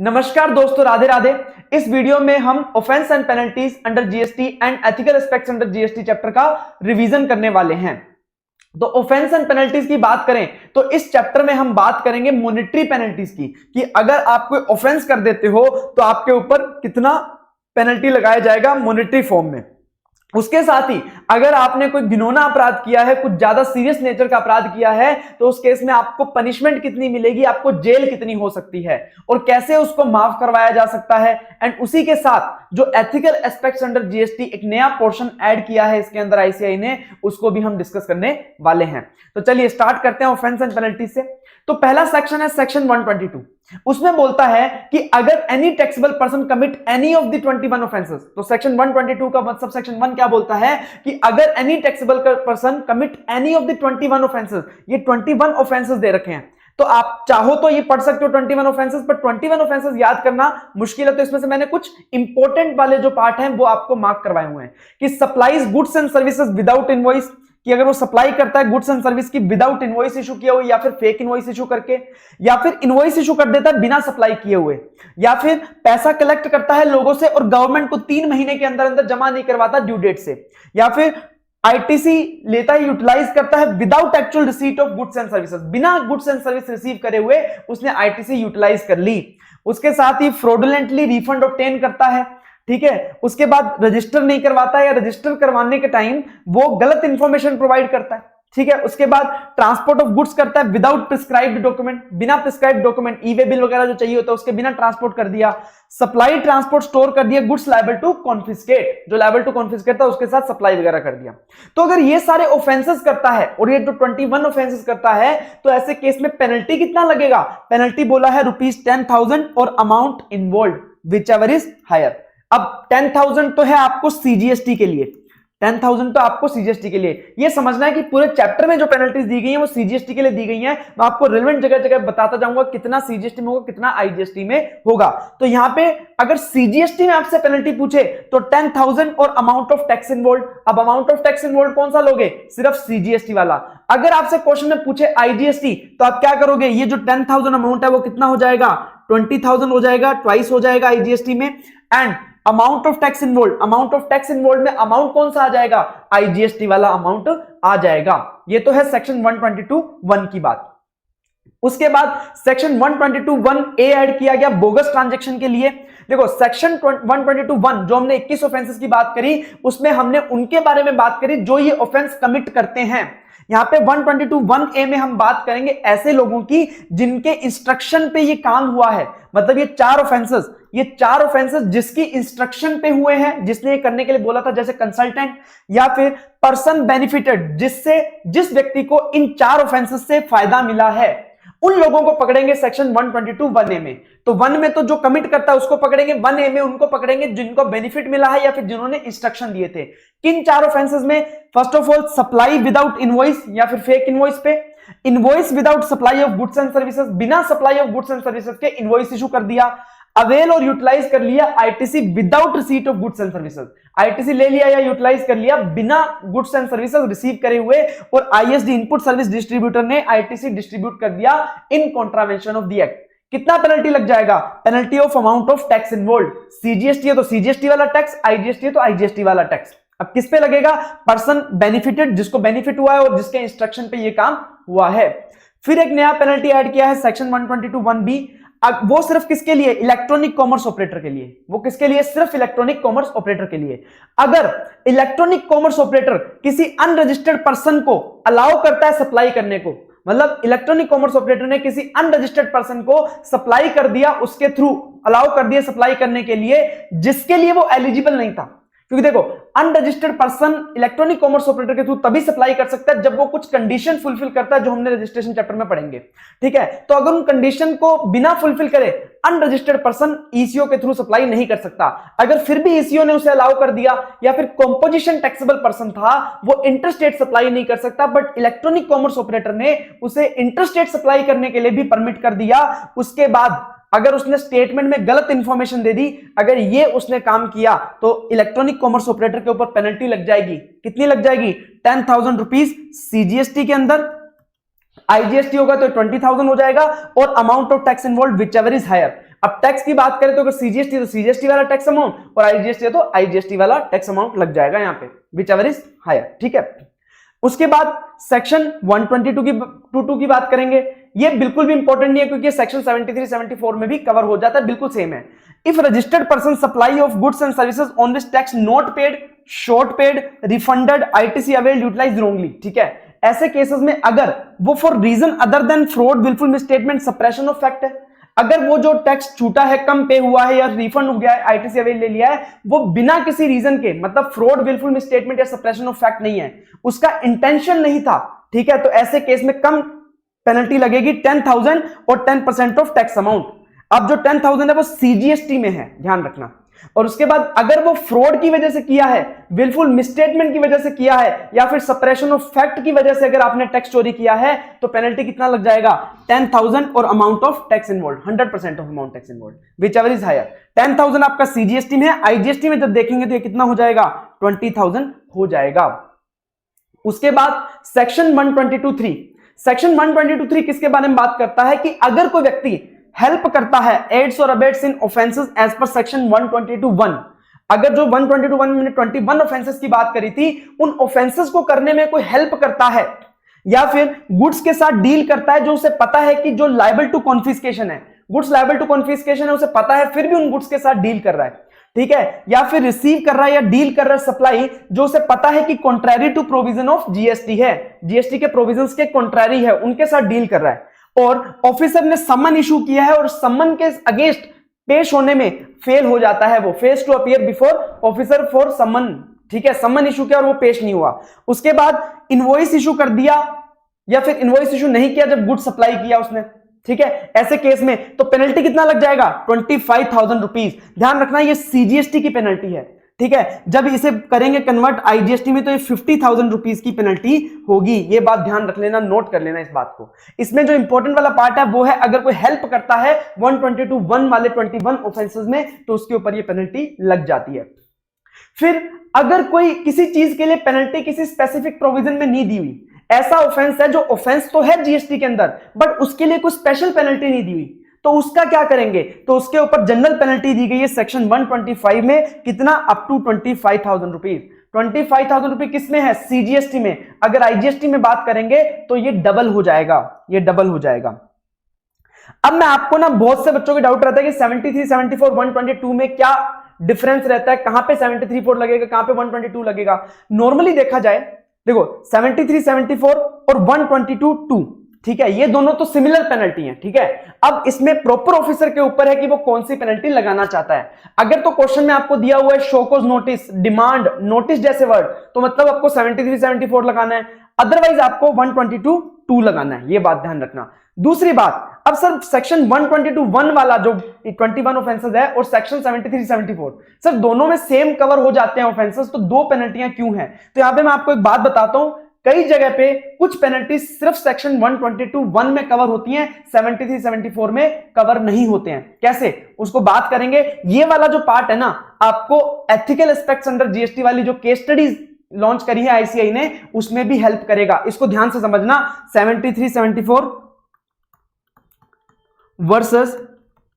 नमस्कार दोस्तों, राधे राधे। इस वीडियो में हम offence and penalties under GST and ethical aspects under GST chapter का रिवीजन करने वाले हैं। तो ऑफेंस एंड पेनल्टीज की बात करें तो इस चैप्टर में हम बात करेंगे मॉनेटरी पेनल्टीज की, कि अगर आप कोई ऑफेंस कर देते हो तो आपके ऊपर कितना पेनल्टी लगाया जाएगा मॉनेटरी फॉर्म में। उसके साथ ही अगर आपने कोई घिनौना अपराध किया है, कुछ ज्यादा सीरियस नेचर का अपराध किया है, तो उस केस में आपको पनिशमेंट कितनी मिलेगी, आपको जेल कितनी हो सकती है और कैसे उसको माफ करवाया जा सकता है। एंड उसी के साथ जो एथिकल एस्पेक्ट्स अंडर जीएसटी एक नया पोर्शन ऐड किया है इसके अंदर आईसीआई ने, उसको भी हम डिस्कस करने वाले हैं। तो चलिए स्टार्ट करते हैं ऑफेंस एंड पेनल्टी से। तो पहला सेक्शन है सेक्शन 122। उसमें बोलता है कि अगर any taxable person commit any of the 21 offences, तो सेक्शन 122 का मतलब सेक्शन 1 क्या बोलता है कि अगर any taxable person commit any of the 21 offences, ये 21 ऑफेंसेस दे रखे हैं, तो आप चाहो तो ये पढ़ सकते हो 21 ऑफेंसेस, पर 21 ऑफेंसेस याद करना मुश्किल है। तो इसमें से मैंने कुछ इंपॉर्टेंट वाले जो पार्ट हैं वो आपको मार्क करवाए हुए हैं कि supplies goods and services without invoice, कि अगर वो सप्लाई करता है गुड्स एंड सर्विस की विदाउट इनवॉइस इशू किया हुआ, या फिर फेक इनवॉइस इशू करके, या फिर इनवॉइस इशू कर देता है बिना सप्लाई किए हुए, या फिर पैसा कलेक्ट करता है लोगों से और गवर्नमेंट को 3 महीने के अंदर अंदर जमा नहीं करवाता ड्यू डेट से, या फिर आईटीसी लेता है, यूटिलाइज करता है without actual receipt of goods and services, बिना गुड्स एंड सर्विस रिसीव करे हुए उसने आईटीसी यूटिलाइज कर ली। उसके साथ ही फ्रॉडुलेंटली रिफंड ऑब्टेन करता है, ठीक है। उसके बाद रजिस्टर नहीं करवाता है, या रजिस्टर करवाने के टाइम वो गलत इंफॉर्मेशन प्रोवाइड करता है, ठीक है। उसके बाद ट्रांसपोर्ट ऑफ गुड्स करता है विदाउट प्रिस्क्राइब्ड डॉक्यूमेंट, बिना प्रिस्क्राइब्ड डॉक्यूमेंट, ई वे बिल वगैरह जो चाहिए होता है उसके बिना ट्रांसपोर्ट कर दिया। सप्लाई ट्रांसपोर्ट स्टोर कर दिया, गुड्स लायबल टू कॉन्फिस्केट, जो लायबल टू कॉन्फिस्केट था उसके साथ सप्लाई वगैरह कर दिया। तो अगर ये सारे ऑफेंसेस करता है और ये जो 21 ऑफेंसेस करता है, तो ऐसे केस में पेनल्टी कितना लगेगा? पेनल्टी बोला है ₹10,000 और amount involve whichever is higher. अब 10,000 तो है आपको सीजीएसटी के लिए, 10,000 तो आपको सीजीएसटी के लिए। ये समझना है कि पूरे चैप्टर में जो पेनल्टीज दी गई हैं वो सीजीएसटी के लिए दी गई हैं। मैं आपको रिलेवेंट जगह जगह बताता जाऊंगा कितना सीजीएसटी में होगा, कितना आईजीएसटी में होगा। तो यहां पे अगर सीजीएसटी में आपसे पेनल्टी पूछे तो 10,000 और अमाउंट ऑफ टैक्स इन्वॉल्व। अब अमाउंट ऑफ टैक्स इन्वॉल्व कौन सा लोगे? सिर्फ सीजीएसटी वाला। अगर आपसे क्वेश्चन में पूछे आईजीएसटी तो आप क्या करोगे? ये जो 10,000 अमाउंट है वो कितना हो जाएगा? 20,000 हो जाएगा, ट्वाइस हो जाएगा आईजीएसटी में। And amount of tax involve, amount of tax involve में अमाउंट कौन सा आ जाएगा? आईजीएसटी वाला अमाउंट आ जाएगा। ये तो है सेक्शन 122(1) की बात। उसके बाद सेक्शन 122(1)(a) ऐड किया गया बोगस ट्रांजैक्शन के लिए। देखो सेक्शन 122(1) जो हमने 21 ऑफेंसेस की बात करी, उसमें हमने उनके बारे में बात करी जो ये ऑफेंस कमिट करते हैं। यहां पे 122(1)(a) में हम बात करेंगे ऐसे लोगों की जिनके इंस्ट्रक्शन पे ये काम हुआ है। मतलब ये चार ऑफेंसेस जिसकी इंस्ट्रक्शन पे हुए हैं, जिसने ये करने के लिए बोला था, जैसे कंसल्टेंट या फिर पर्सन बेनिफिटेड, जिस व्यक्ति को इन चार ऑफेंसेस से फायदा मिला है, उन लोगों को पकड़ेंगे सेक्शन 122(1)(a) में। तो 1 में तो जो कमिट करता है उसको पकड़ेंगे, 1(a) में उनको पकड़ेंगे जिनको बेनिफिट मिला है या फिर जिन्होंने इंस्ट्रक्शन दिए थे। किन चार ऑफेंसेस में? First of all supply without invoice या फिर फेक इनवॉइस पे, invoice without supply of goods and services, बिना supply of goods and services के इनवॉइस इशू कर दिया, अवेल और यूटिलाइज कर लिया ITC without receipt of goods and services, ITC ले लिया या यूटिलाइज कर लिया बिना गुड्स एंड सर्विसेज रिसीव करे हुए, और आईएसडी इनपुट सर्विस डिस्ट्रीब्यूटर ने आईटीसी डिस्ट्रीब्यूट कर दिया इन कॉन्ट्रावेंशन ऑफ द एक्ट। कितना पेनल्टी लग जाएगा? Penalty of amount of tax involve. CGST है तो सीजीएसटी वाला टैक्स, आईजीएसटी है तो आईजीएसटी वाला टैक्स। अब किस पे लगेगा? पर्सन बेनिफिटेड, जिसको बेनिफिट हुआ है और जिसके इंस्ट्रक्शन पे ये काम हुआ है। फिर एक नया पेनल्टी ऐड किया है सेक्शन 122(1)(b। अब वो सिर्फ किसके लिए? इलेक्ट्रॉनिक कॉमर्स ऑपरेटर के लिए। वो किसके लिए? सिर्फ इलेक्ट्रॉनिक कॉमर्स ऑपरेटर के लिए। अगर इलेक्ट्रॉनिक कॉमर्स ऑपरेटर किसी अनरजिस्टर्ड पर्सन को अलाउ करता है सप्लाई करने को, मतलब इलेक्ट्रॉनिक कॉमर्स ऑपरेटर ने किसी अनरजिस्टर्ड पर्सन को सप्लाई कर दिया, उसके थ्रू अलाउ कर दिया सप्लाई करने के लिए, जिसके लिए वो एलिजिबल नहीं था। क्योंकि देखो unregistered person electronic commerce operator के थ्रू तभी सप्लाई कर सकता है जब वो कुछ कंडीशन फुलफिल करता है, जो हमने रजिस्ट्रेशन चैप्टर में पढ़ेंगे, ठीक है। तो अगर उन कंडीशन को बिना फुलफिल करे अनरजिस्टर्ड पर्सन ईसीओ के थ्रू सप्लाई नहीं कर सकता। अगर फिर भी ईसीओ ने उसे अलाउ कर दिया, या फिर कॉम्पोजिशन टैक्सेबल पर्सन था, वो इंटरस्टेट सप्लाई नहीं कर सकता, बट इलेक्ट्रॉनिक कॉमर्स ऑपरेटर ने उसे इंटरस्टेट सप्लाई करने के लिए भी परमिट कर दिया। उसके बाद अगर उसने स्टेटमेंट में गलत इंफॉर्मेशन दे दी, अगर ये उसने काम किया, तो इलेक्ट्रॉनिक कॉमर्स ऑपरेटर के ऊपर पेनल्टी लग जाएगी। कितनी लग जाएगी? 10,000 रुपीज सीजीएसटी के अंदर, आईजीएसटी होगा तो 20,000 हो जाएगा, और amount of tax involve whichever is higher. अब टैक्स की बात करें तो अगर सीजीएसटी तो सीजीएसटी वाला टैक्स अमाउंट और आईजीएसटी है तो आईजीएसटी वाला टैक्स अमाउंट लग जाएगा यहाँ पे, विच एवर इज हायर, ठीक है। उसके बाद सेक्शन 122 की बात करेंगे। ये बिल्कुल भी इंपॉर्टेंट नहीं है क्योंकि सेक्शन 73 74 में भी कवर हो जाता है, बिल्कुल सेम है। If registered person supply of goods and services on this tax not paid, short paid, refunded, ITC availed, utilised wrongly, ठीक है। ऐसे केसेस में अगर वो for reason other than fraud, wilful misstatement, suppression of fact है, अगर वो जो टैक्स छूटा है, कम पे हुआ है या रिफंड हो गया है, आईटीसी अवेल ले लिया है, वो बिना किसी रीजन के, मतलब फ्रॉड, विलफुल मिसस्टेटमेंट या सप्रेशन ऑफ फैक्ट नहीं है, उसका इंटेंशन नहीं था, ठीक है, तो ऐसे केस में कम पेनल्टी लगेगी 10,000 और 10% ऑफ टैक्स अमाउंट। अब जो 10,000 है वो सीजीएसटी में है, ध्यान रखना। और उसके बाद अगर वो फ्रॉड की वजह से किया है, विलफुल मिसस्टेटमेंट की वजह से किया है, या फिर सप्रेशन ऑफ फैक्ट की वजह से अगर आपने टैक्स चोरी किया है, तो पेनल्टी कितना लग जाएगा, 10,000 और amount of tax involve, 100% of amount tax involve, whichever is higher. 10,000 आपका सीजीएसटी में है, आईजीएसटी में जब देखेंगे तो ये कितना हो जाएगा, 20,000 हो जाएगा। उसके बाद सेक्शन 122(3), सेक्शन 122(3) किसके बारे में बात करता है कि अगर कोई व्यक्ति हेल्प करता है, एड्स और अबेट्स इन ऑफेंसेस एज पर सेक्शन 122(1), अगर जो 122(1) में 21 ऑफेंसेस की बात करी थी, उन ऑफेंसेस को करने में कोई हेल्प करता है या फिर गुड्स के साथ डील करता है जो उसे पता है कि जो लायबल टू कॉन्फिस्केशन है, गुड्स लायबल टू कॉन्फिस्केशन है, उसे पता है, फिर भी उन गुड्स के साथ डील कर रहा है, ठीक है, या फिर रिसीव कर रहा है या डील कर रहा है सप्लाई जो उसे पता है कि कॉन्ट्रैरी टू प्रोविजन ऑफ जीएसटी है, जीएसटी के प्रोविजंस के कॉन्ट्रैरी है, उनके साथ डील कर रहा है, और ऑफिसर ने सम्मन इशू किया है और सम्मन के अगेंस्ट पेश होने में फेल हो जाता है, वो fails to appear before officer for summon, ठीक है, सम्मन इशू किया और वो पेश नहीं हुआ। उसके बाद इनवॉइस इशू कर दिया या फिर इनवॉइस इशू नहीं किया जब गुड सप्लाई किया उसने, ठीक है, ऐसे केस में तो पेनल्टी कितना लग जाएगा, 25,000 रुपीज। ध्यान रखना ये सीजीएसटी की पेनल्टी है, ठीक है, जब इसे करेंगे कन्वर्ट आईजीएसटी में तो ये 50,000 रुपीज की पेनल्टी होगी, ये बात ध्यान रख लेना, नोट कर लेना इस बात को। इसमें जो इंपॉर्टेंट वाला पार्ट है वो है अगर कोई हेल्प करता है 122(1) वाले 21 ऑफेंसेस में तो उसके ऊपर ये पेनल्टी लग जाती है। फिर अगर कोई किसी चीज के लिए पेनल्टी किसी स्पेसिफिक प्रोविजन में नहीं दी हुई, ऐसा ऑफेंस है जो ऑफेंस तो है जीएसटी के अंदर बट उसके लिए कोई स्पेशल पेनल्टी नहीं दी हुई, तो उसका क्या करेंगे, तो उसके ऊपर जनरल पेनल्टी दी गई है सेक्शन 125 में, कितना, अप टू 25,000 रुपीज। 25,000 रुपीज किसमें है, सीजीएसटी में। अगर आईजीएसटी में बात करेंगे तो ये डबल हो जाएगा, ये डबल हो जाएगा। अब मैं आपको ना बहुत से बच्चों के डाउट रहता है कि 73, 74, 122 में क्या डिफरेंस रहता है, कहां पे 73(4) लगेगा, कहां पे 122 लगेगा। नॉर्मली देखा जाए, देखो 73, 74 और 122(2), ठीक है, ये दोनों तो सिमिलर पेनल्टी हैं, ठीक है। अब इसमें प्रॉपर ऑफिसर के ऊपर है कि वो कौन सी पेनल्टी लगाना चाहता है। अगर तो क्वेश्चन में आपको दिया हुआ है शोकोज नोटिस, डिमांड, नोटिस जैसे वर्ड, तो मतलब आपको 73, 74 लगाना है, अदरवाइज आपको 122(2) लगाना है, ये बात ध्यान रखना। दूसरी बात, अब सर सेक्शन 122(1) वाला जो 21 ऑफेंसेस है और सेक्शन 73, 74 सर दोनों में सेम कवर हो जाते हैं ऑफेंसेस, तो दो पेनल्टियां क्यों हैं। तो यहां पे मैं आपको एक बात बताता हूं, कई जगह पे कुछ पेनल्टी सिर्फ सेक्शन 122(1) में कवर होती हैं, 73, 74 में कवर नहीं होते हैं। कैसे, उसको बात करेंगे। ये वाला जो पार्ट है ना, आपको एथिकल एस्पेक्ट्स अंडर जीएसटी वाली जो केस स्टडीज लॉन्च करी है आईसीआई ने, उसमें भी हेल्प करेगा, इसको ध्यान से समझना। 73, 74 वर्सेस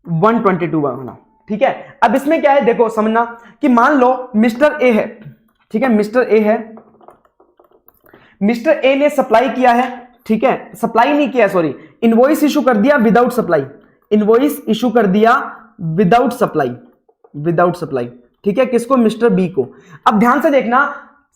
122 वाला, ठीक है। अब इसमें क्या है, देखो समझना कि मान लो मिस्टर ए है, ठीक है, मिस्टर ए है, मिस्टर ए ने सप्लाई किया है, ठीक है, सप्लाई नहीं किया, सॉरी, इनवॉइस इशू कर दिया विदाउट सप्लाई, इनवॉइस इशू कर दिया विदाउट सप्लाई, विदाउट सप्लाई, ठीक है, किसको, मिस्टर बी को। अब ध्यान से देखना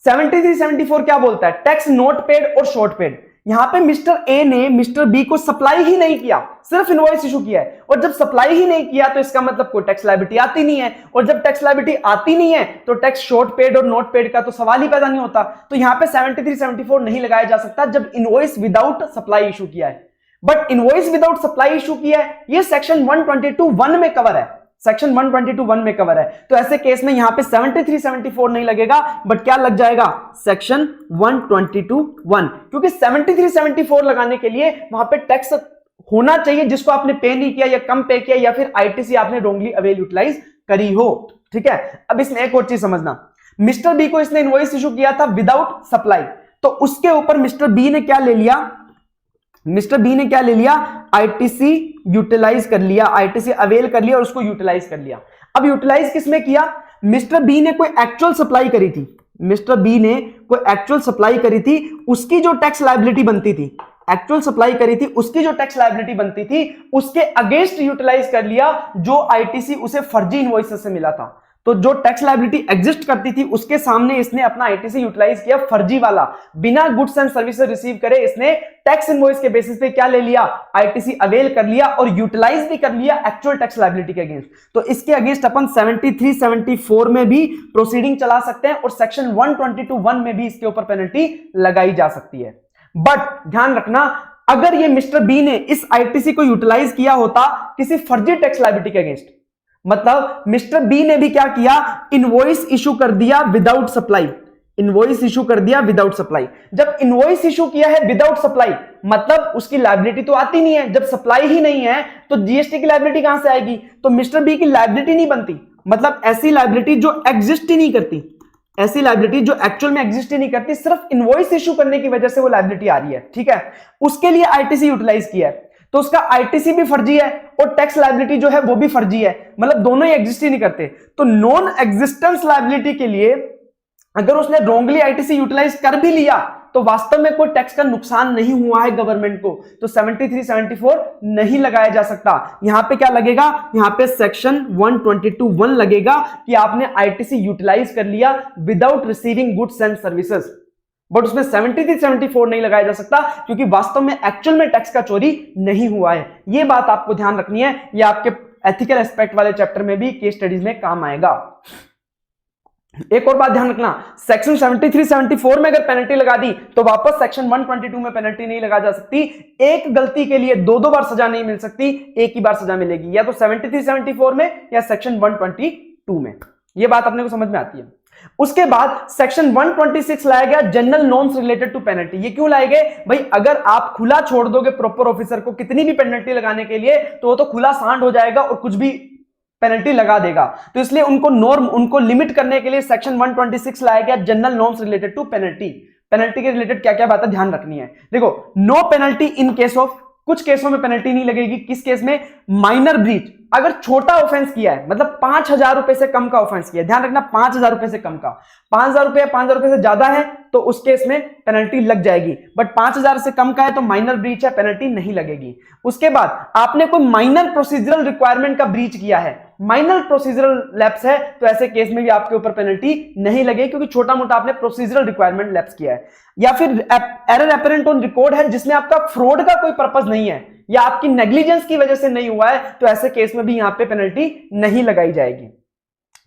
73, 74 क्या बोलता है, टैक्स नॉट पेड और शॉर्ट पेड। यहां पे मिस्टर ए ने मिस्टर बी को सप्लाई ही नहीं किया, सिर्फ इनवॉइस इशू किया है, और जब सप्लाई ही नहीं किया तो इसका मतलब कोई टैक्स लायबिलिटी आती नहीं है, और जब टैक्स लायबिलिटी आती नहीं है तो टैक्स शॉर्ट पेड और नॉट पेड का तो सवाल ही पैदा नहीं होता। तो यहां पे 73, 74 नहीं लगाया जा सकता जब इनवॉइस विदाउट सप्लाई इशू किया है। But invoice without supply issue किया है, ये सेक्शन 122(1) में कवर है, सेक्शन 122(1) में कवर है। तो ऐसे केस में यहां पे 73, 74 नहीं लगेगा, बट क्या लग जाएगा, सेक्शन 122(1), क्योंकि 73, 74 लगाने के लिए वहां पे टैक्स होना चाहिए जिसको आपने पे नहीं किया या कम पे किया, या फिर आईटीसी आपने रॉन्गली अवेल यूटिलाइज करी हो, ठीक है। अब इसमें एक और चीज समझना, मिस्टर बी को इसने इनवॉइस इशू किया था विदाउट सप्लाई, तो उसके ऊपर मिस्टर बी ने क्या ले लिया, मिस्टर बी ने क्या ले लिया, आईटीसी यूटिलाइज कर लिया, आईटीसी अवेल कर लिया और उसको यूटिलाइज कर लिया। अब यूटिलाइज किसमें किया? मिस्टर बी ने कोई एक्चुअल सप्लाई करी थी, मिस्टर बी ने कोई एक्चुअल सप्लाई करी थी, उसकी जो टैक्स लायबिलिटी बनती थी, एक्चुअल सप्लाई करी थी, उसकी जो टैक्स लायबिलिटी बनती थी उसके अगेंस्ट यूटिलाइज कर लिया जो आईटीसी उसे फर्जी इनवॉइस से मिला था। तो जो टैक्स लायबिलिटी एग्जिस्ट करती थी उसके सामने इसने अपना आईटीसी यूटिलाइज किया फर्जी वाला, बिना गुड्स एंड सर्विसेज रिसीव करे इसने टैक्स इनवॉइस के बेसिस पे क्या ले लिया? आईटीसी अवेल कर लिया और यूटिलाइज भी कर लिया एक्चुअल टैक्स लायबिलिटी के अगेंस्ट। तो इसके अगेंस्ट अपन 73, 74 में भी प्रोसीडिंग चला सकते हैं और सेक्शन 122(1) में भी इसके ऊपर पेनल्टी लगाई जा सकती है। बट ध्यान रखना, अगर ये मिस्टर बी ने इस आईटीसी को यूटिलाइज किया होता किसी फर्जी टैक्स लायबिलिटी के अगेंस्ट, मतलब मिस्टर बी ने भी क्या किया? इनवॉइस इशू कर दिया विदाउट सप्लाई, इनवॉइस इशू कर दिया विदाउट सप्लाई। जब इनवॉइस इशू किया है विदाउट सप्लाई मतलब उसकी लायबिलिटी तो आती नहीं है, जब सप्लाई ही नहीं है तो जीएसटी की लायबिलिटी कहां से आएगी? तो मिस्टर बी की लायबिलिटी नहीं बनती, मतलब ऐसी लायबिलिटी जो एग्जिस्ट ही नहीं करती, ऐसी लायबिलिटी जो एक्चुअल में एग्जिस्ट ही नहीं करती, सिर्फ इनवॉइस इशू करने की वजह से वो लायबिलिटी आ रही है, ठीक है, उसके लिए आईटीसी यूटिलाइज किया है। तो उसका आईटीसी भी फर्जी है और टैक्स लायबिलिटी जो है वो भी फर्जी है, मतलब दोनों ही एग्जिस्ट ही नहीं करते। तो नॉन एग्जिस्टेंस लायबिलिटी के लिए अगर उसने रॉन्गली आईटीसी यूटिलाइज कर भी लिया तो वास्तव में कोई टैक्स का नुकसान नहीं हुआ है गवर्नमेंट को, तो 73, 74 नहीं लगाया जा सकता। यहां पे क्या लगेगा? यहां पे सेक्शन 122(1) लगेगा कि आपने आईटीसी यूटिलाइज कर लिया without receiving goods and services. But उसमें 73, 74 नहीं लगाया जा सकता क्योंकि वास्तव में एक्चुअल में टैक्स का चोरी नहीं हुआ है। यह बात आपको ध्यान रखनी है, यह आपके एथिकल एस्पेक्ट वाले चैप्टर में भी केस स्टडीज में काम आएगा। एक और बात ध्यान रखना, सेक्शन 73, 74 में अगर पेनल्टी लगा दी तो वापस सेक्शन 122 में पेनल्टी नहीं लगा जा सकती। एक गलती के लिए दो बार सजा नहीं मिल सकती, एक ही बार सजा मिलेगी, या तो 73, 74 में या सेक्शन 122 में। यह बात अपने को समझ में आती है। उसके बाद सेक्शन 126 लाया गया, general norms related to penalty. ये क्यों लाए गए भाई? अगर आप खुला छोड़ दोगे प्रॉपर ऑफिसर को कितनी भी पेनल्टी लगाने के लिए तो वो तो खुला सांड हो जाएगा और कुछ भी पेनल्टी लगा देगा। तो इसलिए उनको नॉर्म, उनको लिमिट करने के लिए सेक्शन 126 लाया गया, general norms related to penalty. Penalty के रिलेटेड क्या क्या बातें ध्यान रखनी है? देखो, no penalty in case of, कुछ केसों में पेनल्टी नहीं लगेगी। किस केस में? माइनर ब्रीच, अगर छोटा ऑफेंस किया है, मतलब 5,000 रुपए से कम का ऑफेंस किया है, ध्यान रखना 5,000 रुपए से कम का, 5,000 रुपए, 5,000 रुपए से ज्यादा है तो उस केस में पेनल्टी लग जाएगी। बट 5,000 से कम का है तो माइनर ब्रीच है, पेनल्टी नहीं लगेगी। उसके बाद आपने कोई माइनर प्रोसीजरल रिक्वायरमेंट का ब्रीच किया है, माइनर प्रोसीजरल लैप्स है, तो ऐसे केस में भी आपके ऊपर पेनल्टी नहीं लगेगी क्योंकि छोटा मोटा आपने प्रोसीजरल रिक्वायरमेंट लैप्स किया है। या फिर एरर अपरेंट ऑन रिकॉर्ड है जिसमें आपका फ्रॉड का कोई पर्पस नहीं है या आपकी नेग्लिजेंस की वजह से नहीं हुआ है, तो ऐसे केस में भी यहां पे पेनल्टी नहीं लगाई जाएगी।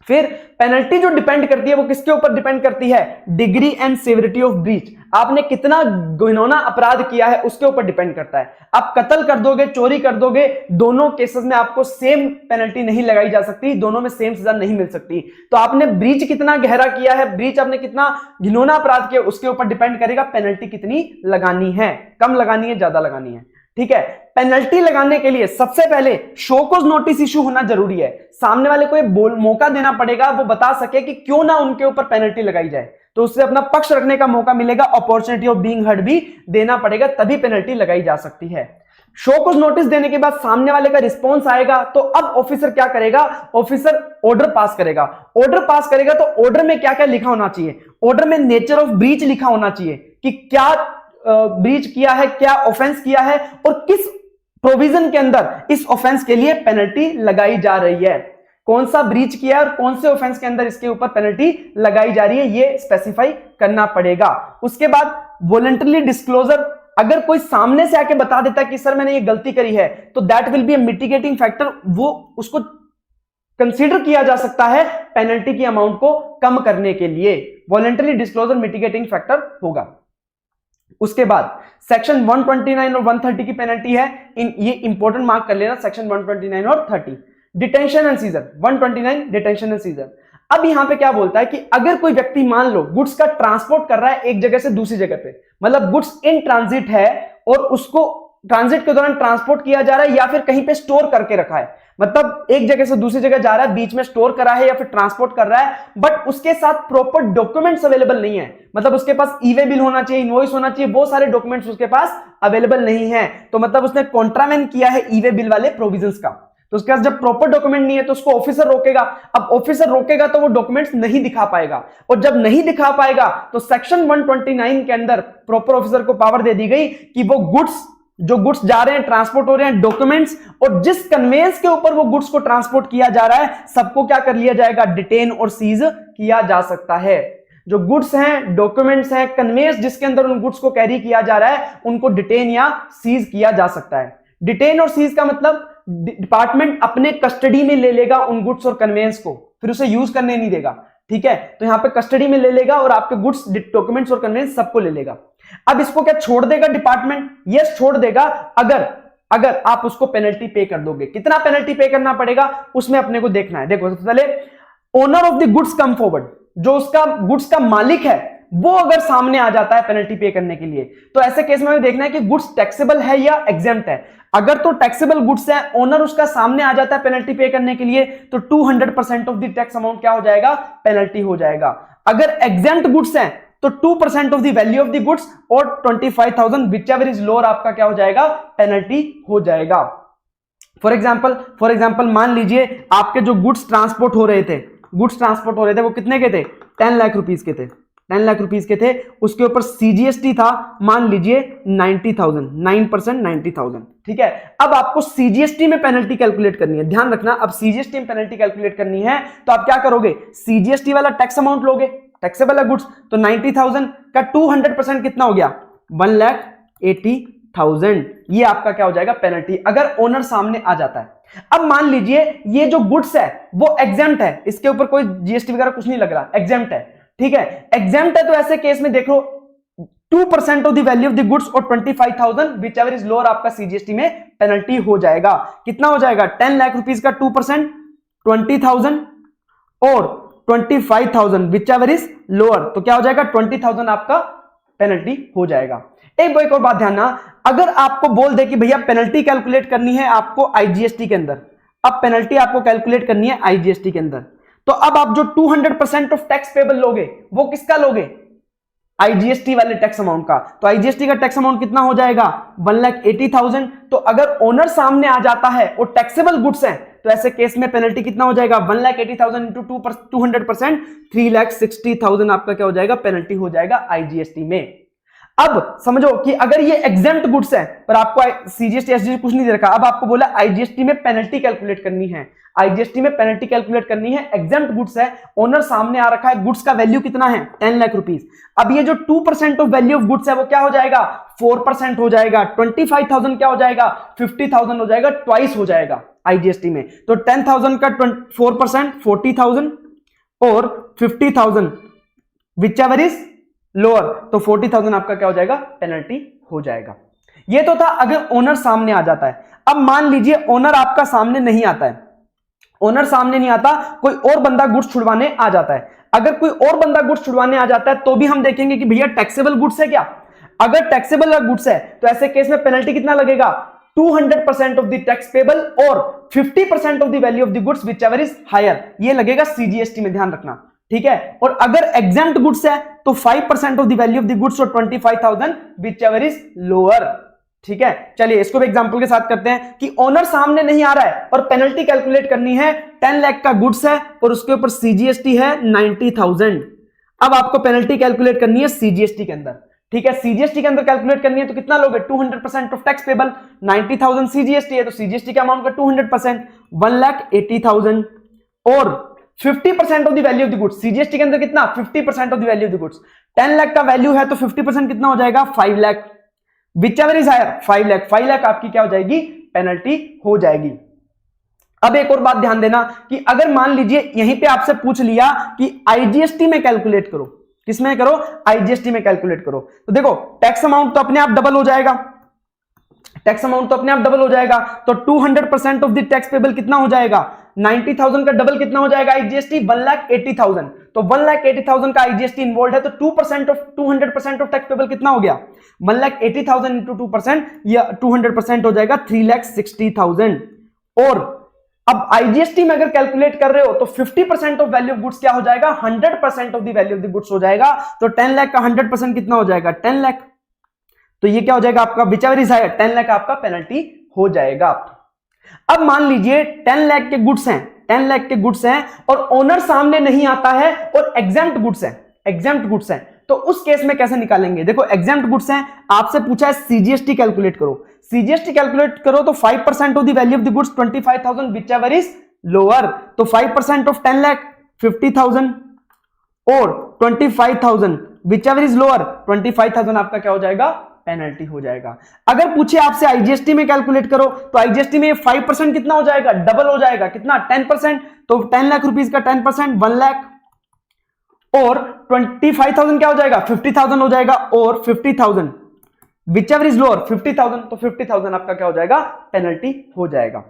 फिर पेनल्टी जो डिपेंड करती है वो किसके ऊपर डिपेंड करती है? Degree and severity of breach, आपने कितना घिनौना अपराध किया है उसके ऊपर डिपेंड करता है। आप कत्ल कर दोगे, चोरी कर दोगे, दोनों केसेस में आपको सेम पेनल्टी नहीं लगाई जा सकती, दोनों में सेम सजा नहीं मिल सकती। तो आपने ब्रीच कितना गहरा किया है, ब्रीच आपने कितना घिनौना अपराध किया, उसके ऊपर डिपेंड करेगा पेनल्टी कितनी लगानी है, कम लगानी है, ज्यादा लगानी है। ठीक है, पेनल्टी लगाने के लिए सबसे पहले शो कॉज नोटिस इशू होना जरूरी है। सामने वाले को ये मौका देना पड़ेगा, वो बता सके कि क्यों ना उनके ऊपर पेनल्टी लगाई जाए, तो उससे अपना पक्ष रखने का मौका मिलेगा, अपॉर्चुनिटी ऑफ बीइंग हर्ड भी देना पड़ेगा, तभी पेनल्टी लगाई जा सकती है। शो कॉज नोटिस देने के बाद सामने वाले का रिस्पॉन्स आएगा तो अब ऑफिसर क्या करेगा? ऑफिसर ऑर्डर पास करेगा। ऑर्डर पास करेगा तो ऑर्डर में क्या क्या लिखा होना चाहिए? ऑर्डर में नेचर ऑफ ब्रीच लिखा होना चाहिए कि क्या ब्रीच किया है, क्या ऑफेंस किया है और किस प्रोविजन के अंदर इस ऑफेंस के लिए पेनल्टी लगाई जा रही है, कौन सा ब्रीच किया है और कौन से ऑफेंस के अंदर इसके ऊपर पेनल्टी लगाई जा रही है, ये स्पेसिफाई करना पड़ेगा। उसके बाद वॉलंटरली डिस्क्लोजर, अगर कोई सामने से आके बता देता कि सर मैंने ये गलती करी है तो that will be A mitigating factor, वो उसको कंसीडर किया जा सकता है पेनल्टी की अमाउंट को कम करने के लिए। वॉलंटरली डिस्क्लोजर मिटिगेटिंग फैक्टर होगा। उसके बाद सेक्शन 129 और 130 की पेनल्टी है, ये इंपॉर्टेंट मार्क कर लेना, सेक्शन 129 और 30। Detention and seizure, 129 detention and seizure. अब यहां पे क्या बोलता है कि अगर कोई व्यक्ति मान लो गुड्स का ट्रांसपोर्ट कर रहा है एक जगह से दूसरी जगह पे, मतलब गुड्स इन ट्रांजिट है और उसको ट्रांजिट के दौरान ट्रांसपोर्ट किया जा रहा है या फिर कहीं पे स्टोर करके रखा है, मतलब एक जगह से दूसरी जगह जा रहा है, बीच में स्टोर करा है या फिर ट्रांसपोर्ट कर रहा है, बट उसके साथ प्रॉपर डॉक्यूमेंट्स अवेलेबल नहीं है। मतलब उसके पास ई वे बिल होना चाहिए, इनवॉइस होना चाहिए, वो सारे डॉक्यूमेंट्स उसके पास अवेलेबल नहीं है, तो मतलब उसने कॉन्ट्रावेन किया है ई वे बिल वाले प्रोविजंस का। तो उसके पास जब प्रॉपर डॉक्यूमेंट नहीं है तो उसको ऑफिसर रोकेगा। अब ऑफिसर रोकेगा तो वो डॉक्यूमेंट्स नहीं दिखा पाएगा, और जब नहीं दिखा पाएगा तो सेक्शन 129 के अंदर प्रॉपर ऑफिसर को पावर दे दी गई कि वो गुड्स, जो गुड्स जा रहे हैं, ट्रांसपोर्ट हो रहे हैं, डॉक्यूमेंट्स और जिस कन्वेंस के ऊपर वो गुड्स को ट्रांसपोर्ट किया जा रहा है, सबको क्या कर लिया जाएगा, डिटेन और सीज किया जा सकता है। जो गुड्स हैं, डॉक्यूमेंट्स हैं, कन्वेंस जिसके अंदर उन गुड्स को कैरी किया जा रहा है, उनको डिटेन या सीज किया जा सकता है। डिटेन और सीज का मतलब डिपार्टमेंट अपने कस्टडी में ले लेगा उन गुड्स और कन्वेंस को, फिर उसे यूज करने नहीं देगा। ठीक है, तो यहां पे कस्टडी में ले लेगा और आपके गुड्स, डॉक्यूमेंट्स और कन्वेंस सबको ले लेगा। अब इसको क्या छोड़ देगा डिपार्टमेंट? यस, छोड़ देगा, अगर आप उसको पेनल्टी पे कर दोगे। कितना पेनल्टी पे करना पड़ेगा उसमें अपने को देखना है। देखो, सबसे पहले owner of the goods come forward, जो उसका गुड्स का मालिक है वो अगर सामने आ जाता है पेनल्टी पे करने के लिए, तो ऐसे केस में हमें देखना है कि गुड्स टैक्सेबल है या एग्जेम्प्ट है। अगर तो टैक्सेबल गुड्स है, ओनर उसका सामने आ जाता है पेनल्टी पे करने के लिए, तो 200% ऑफ द टैक्स अमाउंट क्या हो जाएगा, पेनल्टी हो जाएगा। अगर एग्जेम्प्ट गुड्स है तो 2% of the value of the goods और 25,000 विच एवर इज लोअर आपका क्या हो जाएगा, पेनल्टी हो जाएगा। फॉर एग्जाम्पल मान लीजिए आपके जो गुड्स ट्रांसपोर्ट हो रहे थे, वो कितने के थे, 10 लाख रुपीस के थे, 10 लाख रुपीस के थे। उसके ऊपर सीजीएसटी था मान लीजिए 90,000, 9% 90,000। ठीक है, अब आपको सीजीएसटी में पेनल्टी कैलकुलेट करनी है। ध्यान रखना, अब सीजीएसटी में पेनल्टी कैलकुलेट करनी है तो आप क्या करोगे, सीजीएसटी वाला टैक्स अमाउंट लोगे, टैक्सेबल है गुड्स, तो 90,000 का 200% कितना हो गया, 1,80,000। ये आपका क्या हो जाएगा, पेनल्टी, अगर ओनर सामने आ जाता है। अब मान लीजिए ये जो गुड्स है वो एग्जेम्प्ट है, इसके ऊपर कोई जीएसटी वगैरह कुछ नहीं लग रहा, एग्जेम्प्ट है। ठीक है, एग्जेम्प्ट है तो ऐसे केस में देख लो 2% of the value of the goods और 25,000 विच एवर इज लोअर आपका सीजीएसटी में पेनल्टी हो जाएगा। कितना हो जाएगा, 10 लाख रुपीस का 2% 20,000 और 25,000 विच एवर इज लोअर, तो क्या हो जाएगा 20,000 आपका पेनल्टी हो जाएगा। एक और बात ध्यान ना, अगर आपको बोल दे कि भैया पेनल्टी कैलकुलेट करनी है आपको आईजीएसटी के अंदर, अब पेनल्टी आपको कैलकुलेट करनी है आईजीएसटी के अंदर, तो अब आप जो 200% ऑफ टैक्स पेबल लोगे वो किसका लोगे, आईजीएसटी वाले टैक्स अमाउंट का। तो आईजीएसटी का टैक्स अमाउंट कितना हो जाएगा, 1,80,000। तो अगर ओनर सामने आ जाता है और टैक्सेबल गुड्स हैं तो ऐसे केस में पेनल्टी कितना हो जाएगा, 1,80,000 इंटू 200%, 3,60,000 आपका क्या हो जाएगा, पेनल्टी हो जाएगा आईजीएसटी में। अब समझो कि अगर ये एग्जेम्प्ट गुड्स है पर आपको सीजीएसटी एसजीएसटी कुछ नहीं दे रखा, अब आपको बोला आईजीएसटी में पेनल्टी कैलकुलेट करनी है, आईजीएसटी में पेनल्टी कैलकुलेट करनी है, एग्जेम्प्ट गुड्स है, ओनर सामने आ रखा है, गुड्स का वैल्यू कितना है 10 लाख रुपीस। अब ये जो 2% ऑफ वैल्यू ऑफ गुड्स है वो क्या हो जाएगा, 4% हो जाएगा, 25,000 क्या हो जाएगा, 50,000 हो जाएगा, ट्वाइस हो जाएगा आईजीएसटी में। तो 10,000 का 4% 40,000 और 50,000 विच एवर इज लोअर, तो 40,000 आपका क्या हो जाएगा, पेनल्टी हो जाएगा। ये तो था अगर ओनर सामने आ जाता है। अब मान लीजिए ओनर आपका सामने नहीं आता है, ओनर सामने नहीं आता, कोई और बंदा गुड्स छुड़वाने आ जाता है। अगर कोई और बंदा गुड्स छुड़वाने आ जाता है तो भी हम देखेंगे कि भैया टैक्सेबल गुड्स है क्या। अगर टैक्सेबल गुड्स है तो ऐसे केस में पेनल्टी कितना लगेगा, 200% ऑफ द टैक्स पेबल और 50% of the value of the goods whichever is higher, ये लगेगा सीजीएसटी में, ध्यान रखना। ठीक है, और अगर एग्जेम्प्ट गुड्स है तो 5% of the value of the goods और 25,000 विच एवर इज लोअर। ठीक है, चलिए इसको भी एग्जांपल के साथ करते हैं कि ओनर सामने नहीं आ रहा है और पेनल्टी कैलकुलेट करनी है, 10 लाख का गुड्स है और उसके ऊपर सीजीएसटी है 90,000। अब आपको पेनल्टी कैलकुलेट करनी है सीजीएसटी के अंदर। ठीक है, सीजीएसटी के अंदर कैलकुलेट करनी है तो कितना लोगे, 200% ऑफ टैक्स पेबल, 90,000 सीजीएसटी है तो सीजीएसटी का अमाउंट का 200%, 1,80,000 और 50% of the value of the goods. CGST के अंदर कितना, 50% of the value of the goods. 10 lakh का वैल्यू है तो 50% कितना हो जाएगा, 5 lakh, whichever is higher 5 lakh, 5 lakh आपकी क्या हो जाएगी, पेनल्टी हो जाएगी। अब एक और बात ध्यान देना कि अगर मान लीजिए यहीं पे आपसे पूछ लिया कि आईजीएसटी में कैलकुलेट करो, किसमें करो, आईजीएसटी में कैलकुलेट करो, तो देखो टैक्स अमाउंट तो अपने आप डबल हो जाएगा, टैक्स अमाउंट तो अपने आप डबल हो जाएगा। तो 200% ऑफ द टैक्स पेबल कितना हो जाएगा, 90,000 का डबल कितना हो जाएगा आईजीएसटी, 1,80,000। तो 1,80,000 का आईजीएसटी इन्वॉल्व है तो 200% ऑफ टैक्स पेबल कितना हो गया, 1,80,000 इंटू 2%, या 200% हो जाएगा 3,60,000 और अब आईजीएसटी में अगर कैलकुलेट कर रहे हो तो 50% ऑफ वैल्यू ऑफ गुड्स क्या हो जाएगा, 100% of the value of the goods हो जाएगा। तो 10 लाख का 100% कितना हो जाएगा, 10 लाख। तो ये क्या हो जाएगा आपका, विचएवर इज हायर, 10 लाख आपका पेनल्टी हो जाएगा। अब मान लीजिए 10 लाख के गुड्स हैं, 10 लाख के गुड्स हैं और ओनर सामने नहीं आता है और एग्जेम्प्ट गुड्स हैं, एग्जेम्प्ट गुड्स हैं, तो उस केस में कैसे निकालेंगे। देखो एग्जेम्प्ट गुड्स हैं, आपसे पूछा है सीजीएसटी कैलकुलेट करो, सीजीएसटी कैलकुलेट करो तो 5% of the value of the goods 25,000 which ever is lower. तो 5% ऑफ 10 लाख 50,000 और 25,000 विच एवर इज लोअर 25,000 आपका क्या हो जाएगा, पेनल्टी हो जाएगा। अगर पूछे आपसे आईजीएसटी में कैलकुलेट करो तो आईजीएसटी में 5% कितना हो जाएगा, डबल हो जाएगा, कितना 10%। तो 10 लाख रुपीज का 10% 1 लाख और 25,000 क्या हो जाएगा, 50,000 हो जाएगा और 50,000 विच एवर इज लोअर 50,000, तो 50,000 आपका क्या हो जाएगा, पेनल्टी हो जाएगा।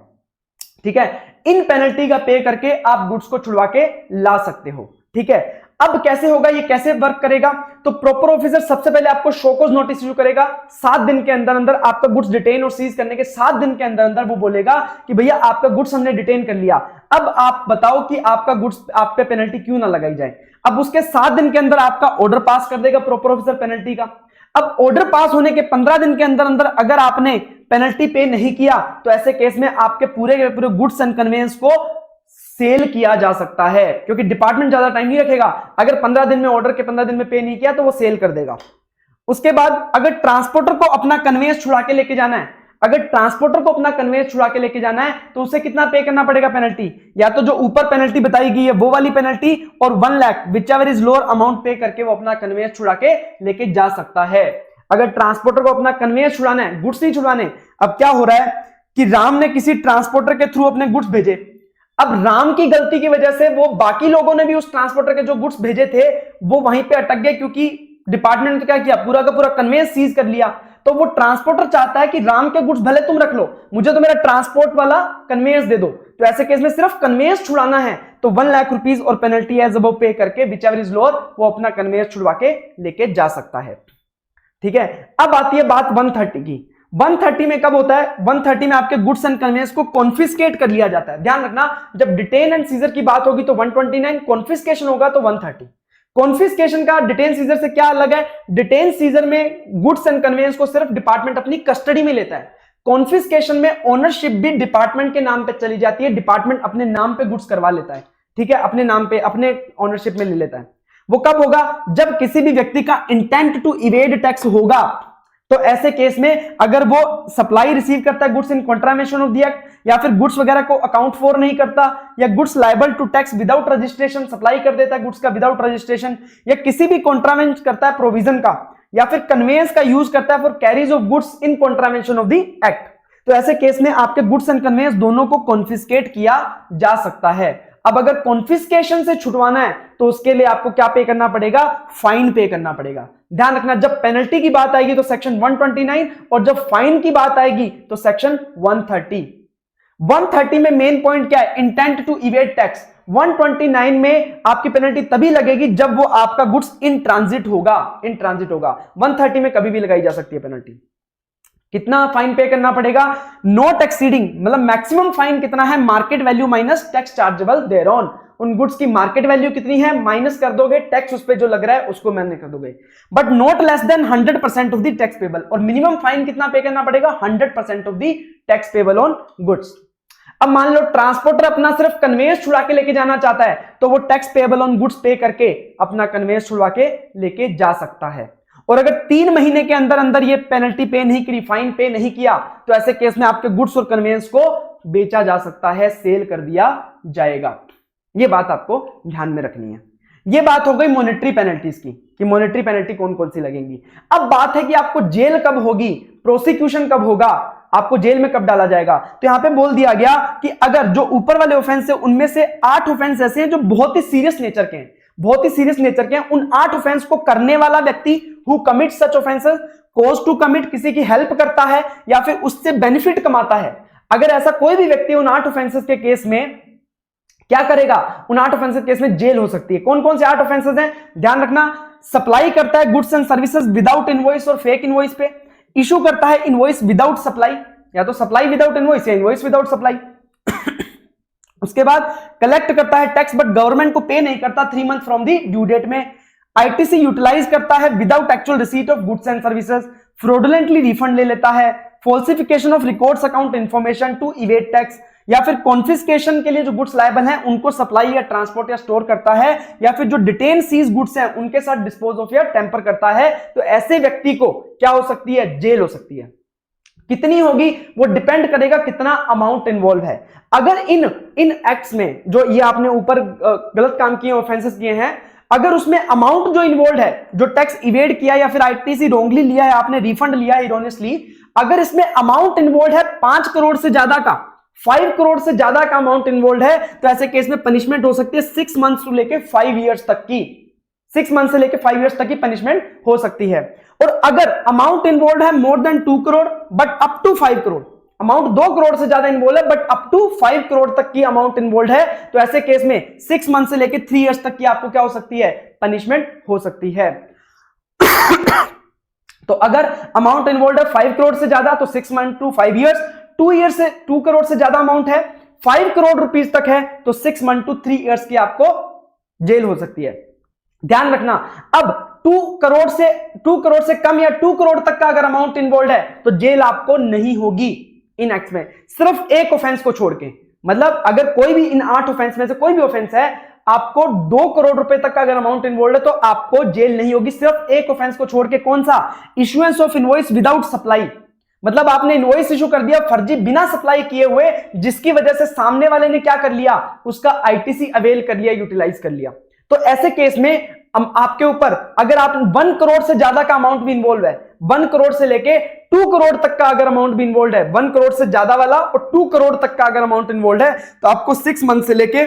ठीक है, इन पेनल्टी का पे करके आप गुड्स को छुड़वा के ला सकते हो। ठीक है, अब कैसे होगा, ये कैसे वर्क करेगा, तो प्रॉपर ऑफिसर सबसे पहले आपको शोकॉज नोटिस इशू करेगा। 7 दिन के अंदर अंदर आपका गुड्स डिटेन और सीज करने के 7 दिन के अंदर अंदर वो बोलेगा कि भैया आपका गुड्स हमने डिटेन कर लिया, अब आप बताओ कि आपका गुड्स आप पे पेनल्टी क्यों ना लगाई जाए। अब उसके 7 दिन के अंदर आपका ऑर्डर पास कर देगा प्रॉपर ऑफिसर पेनल्टी का। अब ऑर्डर पास होने के 15 दिन के अंदर अंदर अगर आपने पेनल्टी पे नहीं किया तो ऐसे केस में आपके पूरे गुड्स एंड कन्वेंस को सेल किया जा सकता है, क्योंकि डिपार्टमेंट ज्यादा टाइम नहीं रखेगा। अगर 15 दिन में ऑर्डर के 15 दिन में पे नहीं किया तो वो सेल कर देगा। उसके बाद अगर ट्रांसपोर्टर को अपना कन्वेंस छुड़ा के लेके जाना है, अगर ट्रांसपोर्टर को अपना कन्वेंस छुड़ा के लेके जाना है तो उसे कितना पे करना पड़ेगा पेनल्टी, या तो जो ऊपर पेनल्टी बताई गई है वो वाली पेनल्टी और 1 lakh whichever is lower amount पे करके वो अपना कन्वेंस छुड़ा के लेके जा सकता है। अगर ट्रांसपोर्टर को अपना कन्वेंस छुड़ाना है, गुड्स नहीं छुड़ाने। अब क्या हो रहा है कि राम ने किसी ट्रांसपोर्टर के थ्रू अपने गुड्स भेजे, अब राम की गलती की वजह से वो बाकी लोगों ने भी उस ट्रांसपोर्टर के जो गुड्स भेजे थे वो वहीं पे अटक गए, क्योंकि डिपार्टमेंट ने तो क्या किया, पूरा का पूरा कन्वेंस सीज कर लिया। तो वो ट्रांसपोर्टर चाहता है कि राम के गुड्स भले तुम रख लो, मुझे तो मेरा ट्रांसपोर्ट वाला कन्वेंस दे दो। तो ऐसे केस में सिर्फ कन्वेंस छुड़ाना है तो 1 लाख रुपीज और पेनल्टी एज अबव पे करके विच एवर इज लोअर वो अपना कन्वेंस छुड़वा के लेके जा सकता है। ठीक है, अब आती है बात 130 की। 130 में कब होता है, 130 में आपके गुड्स एंड कन्वेंस को कॉन्फिस्केट कर लिया जाता है। ध्यान रखना, जब डिटेन एंड सीजर की बात होगी तो 129, कॉन्फिस्केशन होगा तो 130। कॉन्फिस्केशन का डिटेन सीजर से क्या अलग है, डिटेन सीजर में गुड्स एंड कन्वेंस को सिर्फ डिपार्टमेंट अपनी कस्टडी में लेता है। कॉन्फिस्केशन में ओनरशिप भी डिपार्टमेंट के नाम पे चली जाती है, डिपार्टमेंट अपने नाम पे गुड्स करवा लेता है। ठीक है, अपने नाम पे अपने ओनरशिप में ले लेता है। वो कब होगा, जब किसी भी व्यक्ति का इंटेंट टू इवेड टैक्स होगा। तो ऐसे केस में अगर वो सप्लाई रिसीव करता है goods in contravention of the act, या फिर गुड्स वगैरह को अकाउंट फॉर नहीं करता, या goods liable to tax without registration, supply कर देता है गुड्स का विदाउट रजिस्ट्रेशन, या किसी भी कॉन्ट्रावेंशन करता है प्रोविजन का, या फिर कन्वेंस का यूज करता है for carries of goods in contravention of the act, तो ऐसे केस में आपके गुड्स एंड कन्वेंस दोनों को कॉन्फिस्केट किया जा सकता है। अब अगर कॉन्फिस्केशन से छुटवाना है तो उसके लिए आपको क्या पे करना पड़ेगा, फाइन पे करना पड़ेगा। ध्यान रखना, जब पेनल्टी की बात आएगी तो सेक्शन 129 और जब फाइन की बात आएगी तो सेक्शन 130। 130 में मेन पॉइंट क्या है, इंटेंट टू इवेड टैक्स। 129 में आपकी पेनल्टी तभी लगेगी जब वो आपका गुड्स इन ट्रांजिट होगा, इन ट्रांजिट होगा। 130 में कभी भी लगाई जा सकती है पेनल्टी। कितना फाइन पे करना पड़ेगा, नॉट एक्सीडिंग, मतलब मैक्सिमम फाइन कितना है, market value minus tax chargeable thereon. उन गुड्स की मार्केट वैल्यू कितनी है माइनस कर दोगे, टैक्स उस पे जो लग रहा है उसको मैंने कर दोगे, but not less than 100% of the tax payable. और मिनिमम फाइन कितना पे करना पड़ेगा, 100% of the tax payable on goods. अब मान लो ट्रांसपोर्टर अपना सिर्फ कन्वेंस छुड़ा के लेके जाना चाहता है तो वो टैक्स पेबल ऑन गुड्स पे करके अपना कन्वेंस छुड़वा के लेके जा सकता है। और अगर 3 महीने के अंदर अंदर ये पेनल्टी पे नहीं करी, फाइन पे नहीं किया, तो ऐसे केस में आपके गुड्स और कन्वेंस को बेचा जा सकता है, सेल कर दिया जाएगा। ये बात आपको ध्यान में रखनी है। ये बात हो गई मॉनेटरी पेनल्टीज की कि मॉनेटरी पेनल्टी कौन कौन सी लगेंगी। अब बात है कि आपको जेल कब होगी, प्रोसिक्यूशन कब होगा, आपको जेल में कब डाला जाएगा। तो यहां पे बोल दिया गया कि अगर जो ऊपर वाले ऑफेंस है उनमें से 8 ऑफेंस ऐसे हैं जो बहुत ही सीरियस नेचर के हैं, बहुत ही सीरियस नेचर के हैं। उन 8 ऑफेंस को करने वाला व्यक्ति who commit such offences, cause to commit, किसी की हेल्प करता है या फिर उससे बेनिफिट कमाता है, अगर ऐसा कोई भी व्यक्ति उन 8 ऑफेंसेस के केस में क्या करेगा, उन 8 ऑफेंसेस केस में जेल हो सकती है। कौन कौन से 8 ऑफेंसेस हैं, ध्यान रखना। सप्लाई करता है goods and services without invoice और फेक इनवॉइस पे, इशू करता है इनवॉइस विदाउट सप्लाई, या तो सप्लाई विदाउट इनवॉइस या इनवॉइस विदाउट सप्लाई, उसके बाद कलेक्ट करता है टैक्स बट गवर्नमेंट को पे नहीं करता 3 month from the due date में। आईटीसी यूटिलाइज करता है without actual receipt of goods and services, fraudulently refund ले लेता है, falsification of records account information to evade tax, या फिर कॉन्फिस्केशन के लिए जो गुड्स लायबल हैं उनको सप्लाई या ट्रांसपोर्ट या स्टोर करता है, या फिर जो डिटेन सीज गुड्स हैं उनके साथ डिस्पोज ऑफ या टेम्पर करता है। तो ऐसे व्यक्ति को क्या हो सकती है, जेल हो सकती है। कितनी होगी वो डिपेंड करेगा कितना अमाउंट इन्वॉल्व है। अगर इन एक्ट्स में जो ये आपने ऊपर गलत काम किए, ऑफेंसेस किए हैं, अगर उसमें अमाउंट जो इन्वॉल्व है, जो टैक्स इवेड किया या फिर आईटीसी रोंगली लिया है, आपने रिफंड लिया है इरोनियसली, अगर इसमें अमाउंट इन्वॉल्व है 5 करोड़ से ज्यादा का, 5 करोड़ से ज्यादा का अमाउंट इन्वॉल्व है, तो ऐसे केस में पनिशमेंट हो सकती है 6 मंथ्स से लेके 5 इयर्स तक की, 6 मंथ से लेके 5 इयर्स तक की पनिशमेंट हो सकती है। और अगर अमाउंट इन्वॉल्व है more than 2 crore but up to 5 crore, amount 2 crore से ज्यादा इन्वॉल्व है बट अप टू 5 करोड़ तक की अमाउंट इन्वॉल्व है, तो ऐसे केस में 6 मंथ से लेके 3 इयर्स तक की आपको क्या हो सकती है, पनिशमेंट हो सकती है। तो अगर अमाउंट इन्वॉल्व है 5 करोड़ से ज्यादा तो 6 मंथ टू 5 इयर्स, 2 ईयर से 2 करोड़ से ज्यादा अमाउंट है, 5 करोड़ रुपीस तक है, तो 6 मंथ टू 3 इयर्स की आपको जेल हो सकती है। ध्यान रखना, अब 2 करोड़ से कम या 2 करोड़ तक का अगर अमाउंट इन्वॉल्व है तो जेल आपको नहीं होगी इन एक्ट में, सिर्फ एक ऑफेंस को छोड़ के। मतलब अगर कोई भी इन 8 ऑफेंस में से कोई भी ऑफेंस है, आपको 2 करोड़ रुपए तक का अगर अमाउंट इन्वॉल्व है तो आपको जेल नहीं होगी, सिर्फ एक ऑफेंस को छोड़ के। कौन सा? Issuance of invoice without supply. मतलब आपने इनवॉइस इशू कर दिया फर्जी बिना सप्लाई किए हुए, जिसकी वजह से सामने वाले ने क्या कर लिया, उसका आईटीसी अवेल कर लिया, यूटिलाइज कर लिया। तो ऐसे केस में आपके ऊपर अगर आप 1 करोड़ से ज्यादा का अमाउंट भी इन्वॉल्व है, 1 करोड़ से लेके 2 करोड़ तक का अगर अमाउंट भी इन्वॉल्व है, 1 करोड़ से ज्यादा वाला और 2 करोड़ तक का अगर अमाउंट इन्वॉल्व है, तो आपको 6 मंथ से लेके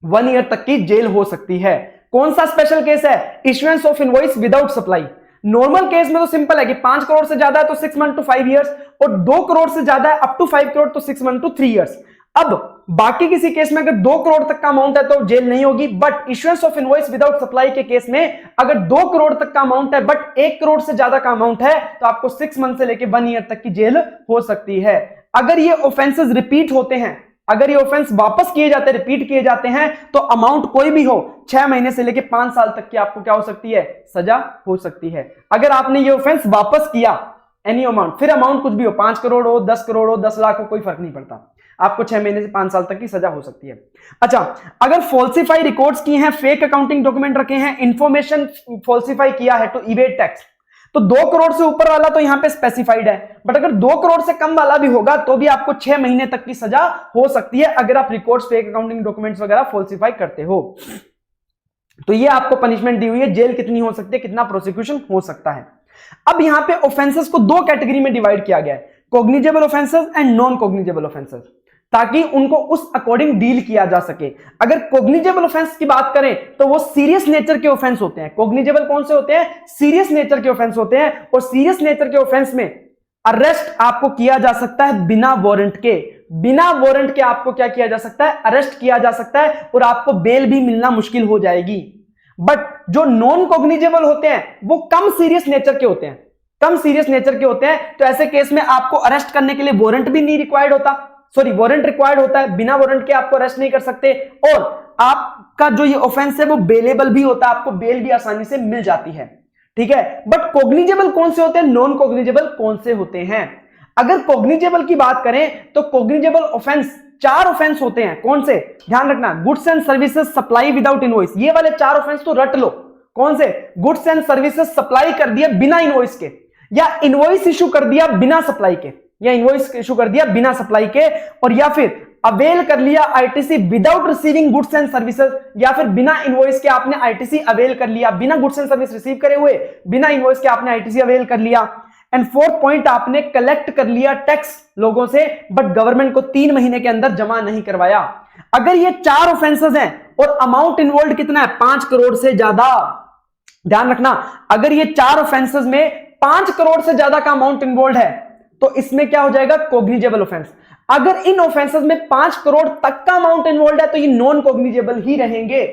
1 ईयर तक की जेल हो सकती है। कौन सा स्पेशल केस है? Issuance of invoice without supply. Normal case में तो सिंपल है कि 5 करोड़ से ज्यादा है तो 6 मंथ टू 5 इयर्स, और 2 करोड़ से ज्यादा है अप टू 5 करोड़ तो 6 मंथ टू 3 इयर्स। अब बाकी किसी केस में अगर 2 करोड़ तक का अमाउंट है तो जेल नहीं होगी, but issuance of invoice without supply के केस में अगर 2 करोड़ तक का अमाउंट है बट 1 करोड़ से ज्यादा का अमाउंट है, तो आपको 6 मंथ से लेकर 1 ईयर तक की जेल हो सकती है। अगर ये ऑफेंसेस रिपीट होते हैं, अगर ये ऑफेंस वापस किए जाते हैं, रिपीट किए जाते हैं, तो अमाउंट कोई भी हो 6 महीने से लेकर 5 साल तक की आपको क्या हो सकती है, सजा हो सकती है। अगर आपने ये ऑफेंस वापस किया एनी अमाउंट, फिर अमाउंट कुछ भी हो, 5 करोड़ हो, 10 करोड़ हो, 10 लाख हो, कोई फर्क नहीं पड़ता, आपको 6 महीने से 5 साल तक की सजा हो सकती है। अच्छा, अगर फॉल्सिफाई रिकॉर्ड्स किए हैं, फेक अकाउंटिंग डॉक्यूमेंट रखे हैं, इंफॉर्मेशन फॉल्सिफाई किया है टू इवेड टैक्स, तो 2 करोड़ से ऊपर वाला तो यहां पे स्पेसिफाइड है, बट अगर 2 करोड़ से कम वाला भी होगा तो भी आपको 6 महीने तक की सजा हो सकती है, अगर आप रिकॉर्ड्स, फेक अकाउंटिंग डॉक्यूमेंट्स वगैरह फॉल्सिफाई करते हो। तो ये आपको पनिशमेंट दी हुई है, जेल कितनी हो सकती है, कितना प्रोसिक्यूशन हो सकता है। अब यहां पे ऑफेंसेस को 2 कैटेगरी में डिवाइड किया गया है, cognizable offences and non cognizable offences, ताकि उनको उस अकॉर्डिंग डील किया जा सके। अगर कॉग्निजेबल ऑफेंस की बात करें तो वो सीरियस नेचर के ऑफेंस होते हैं। कॉग्निजेबल कौन से होते हैं? सीरियस नेचर के ऑफेंस होते हैं, और सीरियस नेचर के ऑफेंस में अरेस्ट आपको किया जा सकता है बिना वारंट के। बिना वारंट के आपको क्या किया जा सकता है, अरेस्ट किया जा सकता है, और आपको बेल भी मिलना मुश्किल हो जाएगी। बट जो नॉन कॉग्निजेबल होते हैं वो कम सीरियस नेचर के होते हैं, कम सीरियस नेचर के होते हैं, तो ऐसे केस में आपको अरेस्ट करने के लिए वारंट भी नहीं रिक्वायर्ड होता, सॉरी वारंट रिक्वायर्ड होता है, बिना वारंट के आपको अरेस्ट नहीं कर सकते, और आपका जो ये ऑफेंस है वो बेलेबल भी होता है, आपको बेल भी आसानी से मिल जाती है। ठीक है, बट कॉग्निजेबल कौन से होते हैं, नॉन कॉग्निजेबल कौन से होते हैं? अगर कॉग्निजेबल की बात करें तो कॉग्निजेबल ऑफेंस 4 ऑफेंस होते हैं। कौन से? ध्यान रखना, goods and services supply without invoice, ये वाले 4 ऑफेंस तो रट लो। कौन से? गुड्स एंड सर्विसेज सप्लाई कर दिया बिना इनवॉइस के, या इनवॉइस इशू कर दिया बिना सप्लाई के, या इनवॉइस इशू कर दिया बिना सप्लाई के, और या फिर अवेल कर लिया ITC without receiving goods and services, या फिर बिना इनवॉइस के आपने आईटीसी अवेल कर लिया, बिना गुड्स एंड सर्विस रिसीव करे हुए, बिना इनवॉइस के आपने आईटीसी अवेल कर लिया। एंड 4th पॉइंट, आपने कलेक्ट कर लिया टैक्स लोगों से बट गवर्नमेंट को 3 महीने के अंदर जमा नहीं करवाया। अगर ये 4 ऑफेंसेस हैं और अमाउंट इन्वॉल्व कितना है, 5 करोड़ से ज्यादा, ध्यान रखना, अगर ये 4 ऑफेंसेस में 5 करोड़ से ज्यादा का अमाउंट इन्वॉल्व है तो इसमें क्या हो जाएगा, कॉग्निजेबल ऑफेंस। अगर इन ऑफेंसेस में 5 करोड़ तक का अमाउंट इन्वॉल्व है तो ये नॉन कॉग्निजेबल ही रहेंगे,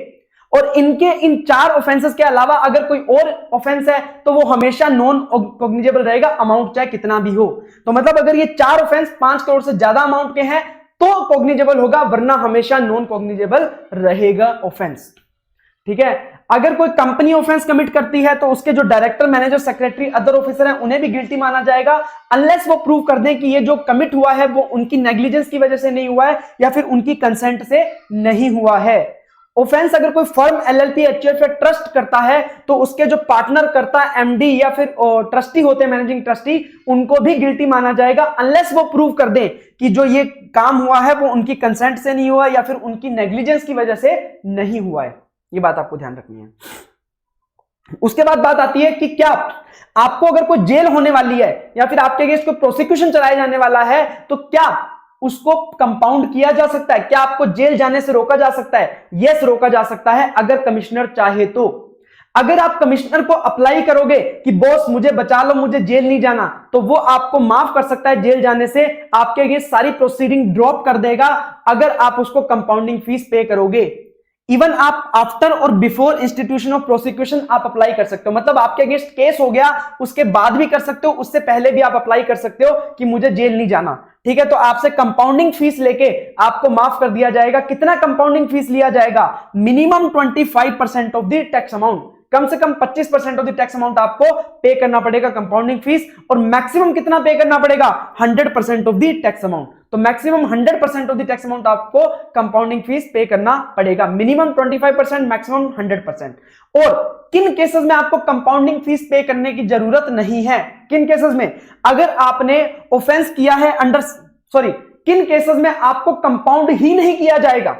और इनके इन 4 ऑफेंसेस के अलावा अगर कोई और ऑफेंस है तो वो हमेशा नॉन कॉग्निजेबल रहेगा, अमाउंट चाहे कितना भी हो। तो मतलब अगर ये 4 ऑफेंस 5 करोड़ से ज्यादा अमाउंट के हैं तो कॉग्निजेबल होगा, वरना हमेशा नॉन कॉग्निजेबल रहेगा ऑफेंस। ठीक है, अगर कोई कंपनी ऑफेंस कमिट करती है तो उसके जो director, manager, secretary, other officer हैं उन्हें भी गिल्टी माना जाएगा, अनलेस वो प्रूव कर दें कि ये जो कमिट हुआ है वो उनकी नेग्लिजेंस की वजह से नहीं हुआ है या फिर उनकी कंसेंट से नहीं हुआ है। ऑफेंस अगर कोई फर्म, एलएलपी, एचयूएफ या ट्रस्ट करता है तो उसके जो पार्टनर करता है, एमडी या फिर ट्रस्टी होते हैं, मैनेजिंग ट्रस्टी, उनको भी गिल्टी माना जाएगा, अनलेस वो प्रूव कर दें कि जो ये काम हुआ है वो उनकी कंसेंट से नहीं हुआ या फिर उनकी नेग्लिजेंस की वजह से नहीं हुआ है। ये बात आपको ध्यान रखनी है। उसके बाद बात आती है कि क्या आपको अगर कोई जेल होने वाली है या फिर आपके अगेंस्ट कोई प्रोसिक्यूशन चलाया जाने वाला है तो क्या उसको कंपाउंड किया जा सकता है, क्या आपको जेल जाने से रोका जा सकता है? यस, रोका जा सकता है अगर कमिश्नर चाहे तो। अगर आप कमिश्नर को अप्लाई करोगे कि बॉस मुझे बचा लो, मुझे जेल नहीं जाना, तो वो आपको माफ कर सकता है जेल जाने से, आपके अगेंस्ट सारी प्रोसीडिंग ड्रॉप कर देगा अगर आप उसको कंपाउंडिंग फीस पे करोगे। इवन आप आफ्टर और बिफोर इंस्टीट्यूशन ऑफ प्रोसिक्यूशन आप अप्लाई कर सकते हो, मतलब आपके अगेंस्ट केस हो गया उसके बाद भी कर सकते हो, उससे पहले भी आप अप्लाई कर सकते हो कि मुझे जेल नहीं जाना। ठीक है, तो आपसे कंपाउंडिंग फीस लेके आपको माफ कर दिया जाएगा। कितना कंपाउंडिंग फीस लिया जाएगा? Minimum 25% of the tax amount, कम से कम 25% ऑफ द टैक्स अमाउंट आपको पे करना पड़ेगा कंपाउंडिंग फीस, और मैक्सिमम कितना पे करना पड़ेगा? 100% ऑफ द टैक्स अमाउंट। तो maximum 100% of the tax amount आपको कंपाउंडिंग फीस पे करना पड़ेगा, मिनिमम 25%, मैक्सिमम 100%। और किन केसेस में आपको कंपाउंडिंग फीस पे करने की जरूरत नहीं है? किन केसेस में? अगर आपने ऑफेंस किया है किन केसेस में आपको कंपाउंड ही नहीं किया जाएगा?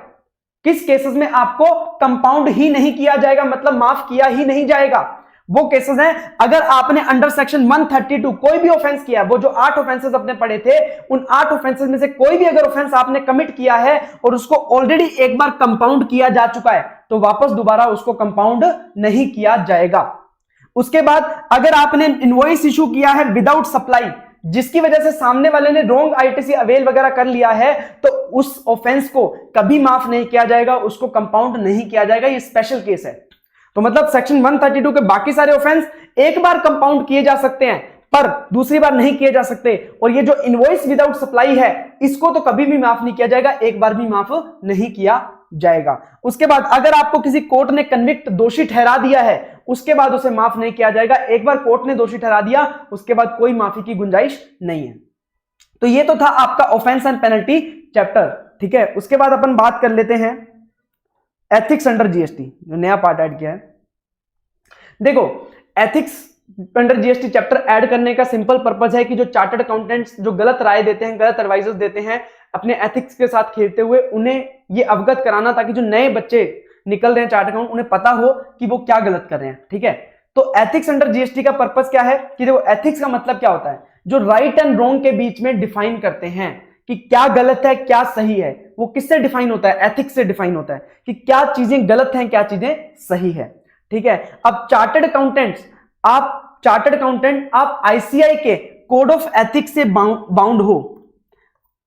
किस केसेस में आपको कंपाउंड ही नहीं किया जाएगा, मतलब माफ किया ही नहीं जाएगा? वो केसेस हैं अगर आपने अंडर सेक्शन 132 कोई भी ऑफेंस किया, वो जो 8 ऑफेंसेस अपने पढ़े थे, उन 8 ऑफेंसेस में से कोई भी अगर ऑफेंस आपने कमिट किया है और उसको ऑलरेडी एक बार कंपाउंड किया जा चुका है तो वापस दोबारा उसको कंपाउंड नहीं किया जाएगा। उसके बाद अगर आपने इनवॉइस इशू किया है विदाउट सप्लाई, जिसकी वजह से सामने वाले ने रॉन्ग आईटीसी अवेल वगैरह कर लिया है, तो उस ऑफेंस को कभी माफ नहीं किया जाएगा, उसको कंपाउंड नहीं किया जाएगा। ये स्पेशल केस है। तो मतलब सेक्शन 132 के बाकी सारे ऑफेंस एक बार कंपाउंड किए जा सकते हैं पर दूसरी बार नहीं किए जा सकते, और ये जो इनवॉइस विदाउट सप्लाई है इसको तो कभी भी माफ नहीं किया जाएगा, एक बार भी माफ नहीं किया जाएगा। उसके बाद अगर आपको किसी कोर्ट ने कन्विक्ट, दोषी ठहरा दिया है, उसके बाद उसे माफ नहीं किया जाएगा। एक बार कोर्ट ने दोषी ठहरा दिया उसके बाद कोई माफी की गुंजाइश नहीं है। तो ये तो था आपका ऑफेंस एंड पेनल्टी चैप्टर। ठीक है, उसके बाद अपन बात कर लेते हैं एथिक्स अंडर जीएसटी, जो नया पार्ट ऐड किया है। देखो, ethics under GST chapter add करने का सिंपल पर्पस है कि जो चार्टर्ड अकाउंटेंट्स जो गलत राय देते हैं, गलत एडवाइजेस देते हैं अपने एथिक्स के साथ खेलते हुए, उन्हें ये अवगत कराना ताकि जो नए बच्चे निकल रहे हैं चार्टर्ड अकाउंट उन्हें पता हो कि वो क्या गलत कर रहे हैं। ठीक है, तो एथिक्स अंडर जीएसटी का पर्पस क्या है कि देखो, एथिक्स का मतलब क्या होता है? जो राइट एंड रॉन्ग के बीच में डिफाइन करते हैं कि क्या गलत है क्या सही है। वो किससे डिफाइन होता है? एथिक्स से डिफाइन होता है कि क्या चीजें गलत हैं क्या चीजें सही है। ठीक है, अब चार्टर्ड अकाउंटेंट आप आईसीआई के कोड ऑफ एथिक्स से बाउंड हो।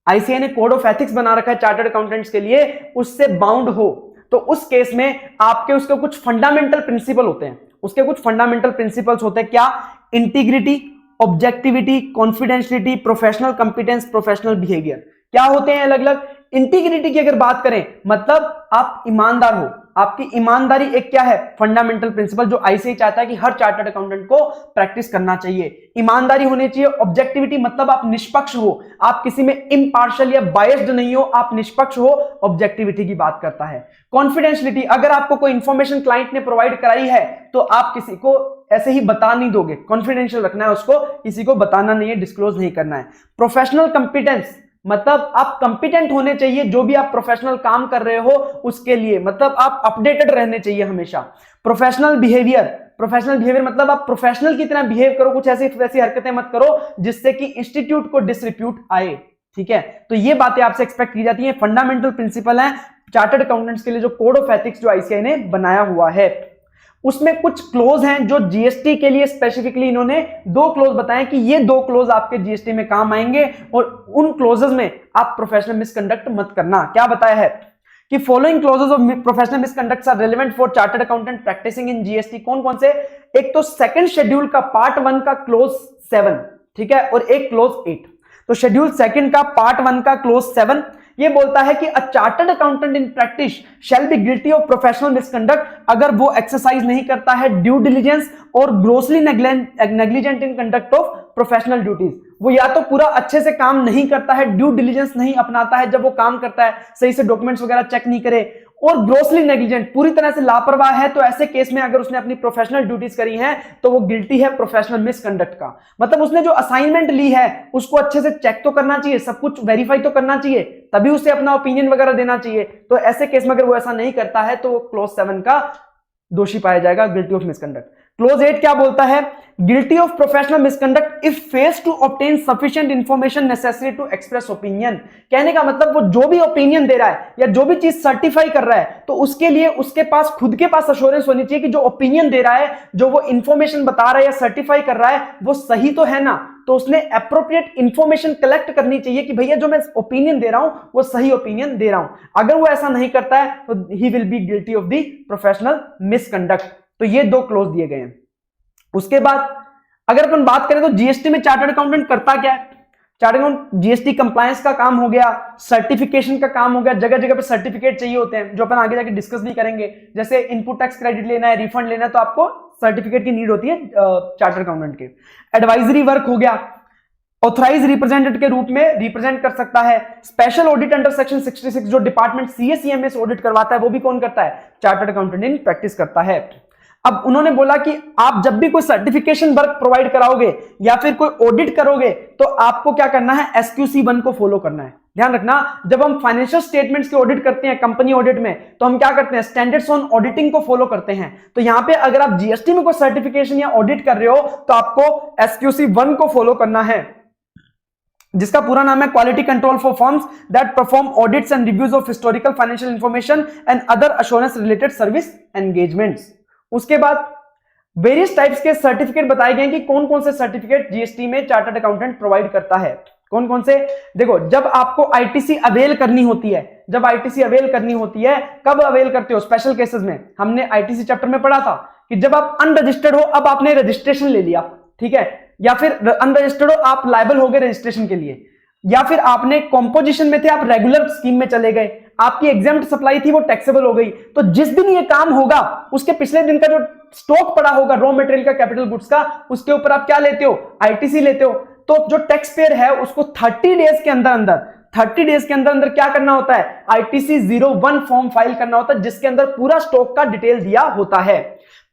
आईसीआई ने कोड ऑफ एथिक्स बना रखा है चार्टर्ड अकाउंटेंट्स के लिए, उससे बाउंड हो। तो उस केस में आपके उसके कुछ फंडामेंटल प्रिंसिपल होते हैं, उसके कुछ फंडामेंटल प्रिंसिपल्स होते हैं। क्या? Integrity, objectivity, confidentiality, professional competence, professional behaviour. क्या होते हैं अलग अलग? इंटीग्रिटी की अगर बात करें मतलब आप ईमानदार हो, आपकी ईमानदारी एक क्या है? फंडामेंटल प्रिंसिपल जो आईसीआई चाहता है कि हर चार्टर्ड अकाउंटेंट को प्रैक्टिस करना चाहिए। ईमानदारी होनी चाहिए। ऑब्जेक्टिविटी मतलब आप निष्पक्ष हो, आप किसी में इम्पार्शियल या बायस्ड नहीं हो, आप निष्पक्ष हो, ऑब्जेक्टिविटी की बात करता है। कॉन्फिडेंशियलिटी, अगर आपको कोई इंफॉर्मेशन क्लाइंट ने प्रोवाइड कराई है तो आप किसी को ऐसे ही बता नहीं दोगे, कॉन्फिडेंशियल रखना है उसको, किसी को बताना नहीं है, डिस्क्लोज नहीं करना है। प्रोफेशनल कंपिटेंस मतलब आप कंपिटेंट होने चाहिए जो भी आप प्रोफेशनल काम कर रहे हो उसके लिए, मतलब आप अपडेटेड रहने चाहिए हमेशा। प्रोफेशनल बिहेवियर मतलब आप प्रोफेशनल की तरह बिहेव करो, कुछ ऐसी वैसी हरकतें मत करो जिससे कि इंस्टीट्यूट को डिसरिप्यूट आए। ठीक है, तो ये बातें आपसे एक्सपेक्ट की जाती है, फंडामेंटल प्रिंसिपल है चार्टर्ड अकाउंटेंट्स के लिए जो कोड ऑफ एथिक्स जो आईसीआई ने बनाया हुआ है। उसमें कुछ क्लोज हैं जो जीएसटी के लिए स्पेसिफिकली इन्होंने 2 क्लोज बताए कि ये 2 क्लोज आपके जीएसटी में काम आएंगे, और उन क्लोजेस में आप प्रोफेशनल मिसकंडक्ट मत करना। क्या बताया है कि following clauses of professional misconduct are relevant for chartered accountant practising in GST. कौन कौन से? एक तो सेकंड शेड्यूल का पार्ट 1 का क्लोज 7, ठीक है, और एक क्लोज 8। तो शेड्यूल सेकंड का पार्ट 1 का क्लोज 7, ये बोलता है कि a chartered accountant in practice shall be guilty of professional misconduct अगर वो एक्सरसाइज नहीं करता है ड्यू डिलिजेंस और grossly negligent in conduct of professional duties. वो या तो पूरा अच्छे से काम नहीं करता है, ड्यू डिलिजेंस नहीं अपनाता है जब वो काम करता है, सही से डॉक्यूमेंट्स वगैरह चेक नहीं करे, और ग्रोसली नेग्लिजेंट पूरी तरह से लापरवाह है, तो ऐसे केस में अगर उसने अपनी प्रोफेशनल ड्यूटीज करी हैं तो वो गिल्टी है प्रोफेशनल मिसकंडक्ट का। मतलब उसने जो असाइनमेंट ली है उसको अच्छे से चेक तो करना चाहिए, सब कुछ वेरीफाई तो करना चाहिए, तभी उसे अपना ओपिनियन वगैरह देना चाहिए। तो ऐसे केस में अगर वो ऐसा नहीं करता है तो वो क्लॉज 7 का दोषी पाया जाएगा, गिल्टी ऑफ मिसकंडक्ट। क्लॉज 8 क्या बोलता है? Guilty of professional misconduct if fails to obtain sufficient information necessary to express opinion. कहने का मतलब वो जो भी ओपिनियन दे रहा है या जो भी चीज सर्टिफाई कर रहा है तो उसके लिए उसके पास खुद के पास अश्योरेंस होनी चाहिए कि जो ओपिनियन दे रहा है, जो वो इंफॉर्मेशन बता रहा है या सर्टिफाई कर रहा है वो सही तो है ना। तो उसने एप्रोप्रिएट इंफॉर्मेशन कलेक्ट करनी चाहिए कि भैया जो मैं ओपिनियन दे रहा हूं वो सही ओपिनियन दे रहा हूं। अगर वो ऐसा नहीं करता है तो he will be guilty of the professional misconduct. तो ये 2 क्लॉज दिए गए हैं। उसके बाद अगर अपन बात करें तो जीएसटी में चार्टर्ड अकाउंटेंट करता क्या है? चार्टर्ड अकाउंटेंट जीएसटी कंप्लायंस का काम हो गया, सर्टिफिकेशन का काम हो गया, जगह जगह पे सर्टिफिकेट चाहिए होते हैं जो अपन आगे जाके डिस्कस भी करेंगे। जैसे इनपुट टैक्स क्रेडिट लेना है, रिफंड लेना है तो आपको सर्टिफिकेट की नीड होती है चार्टर्ड अकाउंटेंट के। एडवाइजरी वर्क हो गया, ऑथराइज रिप्रेजेंटेटिव के रूप में रिप्रेजेंट कर सकता है। स्पेशल ऑडिट अंडर सेक्शन 66 जो डिपार्टमेंट सीएसीएमएस ऑडिट करवाता है वो भी कौन करता है? चार्टर्ड अकाउंटेंट इन प्रैक्टिस करता है। अब उन्होंने बोला कि आप जब भी कोई सर्टिफिकेशन वर्क प्रोवाइड कराओगे या फिर कोई ऑडिट करोगे तो आपको क्या करना है? SQC1 को फॉलो करना है। ध्यान रखना, जब हम फाइनेंशियल स्टेटमेंट्स की ऑडिट करते हैं कंपनी ऑडिट में तो हम क्या करते हैं? स्टैंडर्ड्स ऑन ऑडिटिंग को फॉलो करते हैं। तो यहां पे अगर आप जीएसटी में कोई सर्टिफिकेशन या ऑडिट कर रहे हो तो आपको SQC1 को फॉलो करना है, जिसका पूरा नाम है quality control for firms that perform audits and reviews of historical financial information and other assurance related service engagements. उसके बाद वेरियस टाइप्स के सर्टिफिकेट बताए गए कि कौन कौन से सर्टिफिकेट जीएसटी में चार्टर्ड अकाउंटेंट प्रोवाइड करता है। कौन कौन से? देखो, जब आपको आईटीसी अवेल करनी होती है, जब आईटीसी अवेल करनी होती है, कब अवेल करते हो? स्पेशल केसेस में। हमने आईटीसी चैप्टर में पढ़ा था कि जब आप अनरजिस्टर्ड हो, अब आपने रजिस्ट्रेशन ले लिया, ठीक है, या फिर अनरजिस्टर्ड हो, आप लायबल हो गए रजिस्ट्रेशन के लिए, या फिर आपने कॉम्पोजिशन में थे, आप रेगुलर स्कीम में चले गए, आपकी एग्जेम्प्ट सप्लाई थी वो टैक्सेबल हो गई, तो जिस दिन ये काम होगा उसके पिछले दिन का जो स्टॉक पड़ा होगा रॉ मटेरियल का, कैपिटल गुड्स का, उसके ऊपर आप क्या लेते हो? आईटीसी लेते हो। तो जो टैक्स पेयर है उसको 30 डेज के अंदर क्या करना होता है? आईटीसी 01 फॉर्म फाइल करना होता है जिसके अंदर पूरा स्टॉक का डिटेल दिया होता है।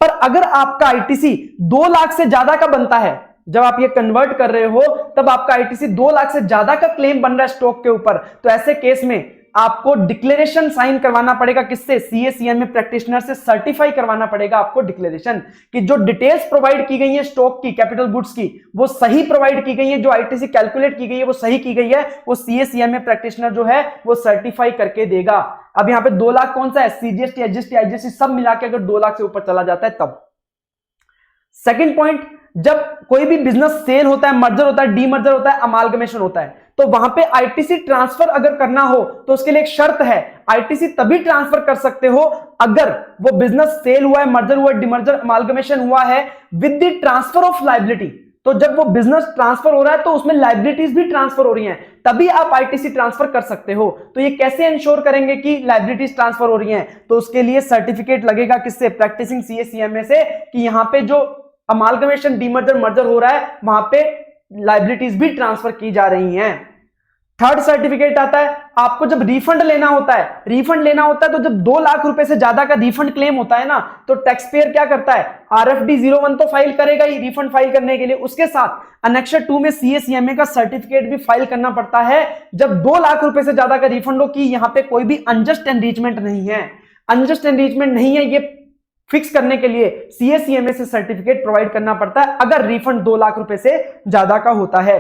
पर अगर आपका आईटीसी 2 लाख से ज्यादा का बनता है, जब आप ये कन्वर्ट कर रहे हो तब आपका आईटीसी 2 लाख से ज्यादा का क्लेम बन रहा है स्टॉक के ऊपर, तो ऐसे केस में आपको डिक्लेरेशन साइन करवाना पड़ेगा। किससे? सीएसीएमए प्रैक्टिशनर से सर्टिफाई करवाना पड़ेगा आपको डिक्लेरेशन कि जो डिटेल्स प्रोवाइड की गई है स्टॉक की, कैपिटल गुड्स की, वो सही प्रोवाइड की गई है, जो आईटीसी कैलकुलेट की गई है वो सही की गई है, वो सीएसीएमए प्रैक्टिशनर जो है वो सर्टिफाई करके देगा। अब यहां पे 2 लाख कौन सा है? सीजीएसटी, एचजीएसटी, आईजीएसटी सब मिला के अगर 2 लाख से ऊपर चला जाता है तब। सेकेंड पॉइंट, जब कोई भी बिजनेस सेल होता है, मर्जर होता है, डीमर्जर होता है, अमालगमेशन होता है, तो वहां पे आईटीसी ट्रांसफर अगर करना हो तो उसके लिए एक शर्त है, आईटीसी तभी ट्रांसफर कर सकते हो अगर वो बिजनेस सेल हुआ है, मर्जर हुआ है, डीमर्जर, अमालगमेशन हुआ है with the transfer of liability. तो जब वो बिजनेस ट्रांसफर हो रहा है तो उसमें लायबिलिटीज भी ट्रांसफर हो रही हैं, तभी आप आईटीसी ट्रांसफर कर सकते हो। तो ये कैसे इंश्योर करेंगे कि लायबिलिटीज ट्रांसफर हो रही हैं? तो उसके लिए सर्टिफिकेट लगेगा किससे? प्रैक्टिसिंग सीएसीएमए से, कि यहां पे जो अमालगमेशन, डीमर्जर, मर्जर हो रहा है वहां पे लायबिलिटीज भी ट्रांसफर की जा रही हैं। थर्ड सर्टिफिकेट आता है आपको जब रिफंड लेना होता है, तो जब 2 लाख रुपए से ज्यादा का रिफंड क्लेम होता है ना, तो टैक्स पेयर क्या करता है? आरएफडी 01 तो फाइल करेगा ही रिफंड फाइल करने के लिए, उसके साथ अनेक्सर 2 में सीएसीएमए का सर्टिफिकेट भी फाइल करना पड़ता है जब 2 लाख रुपए से ज्यादा का रिफंड हो कि यहां पे कोई भी अनजस्ट एनरिचमेंट नहीं है। अनजस्ट एनरिचमेंट नहीं है ये फिक्स करने के लिए सीएसीएमए से सर्टिफिकेट प्रोवाइड करना पड़ता है अगर रिफंड 2 लाख रुपए से ज्यादा का होता है।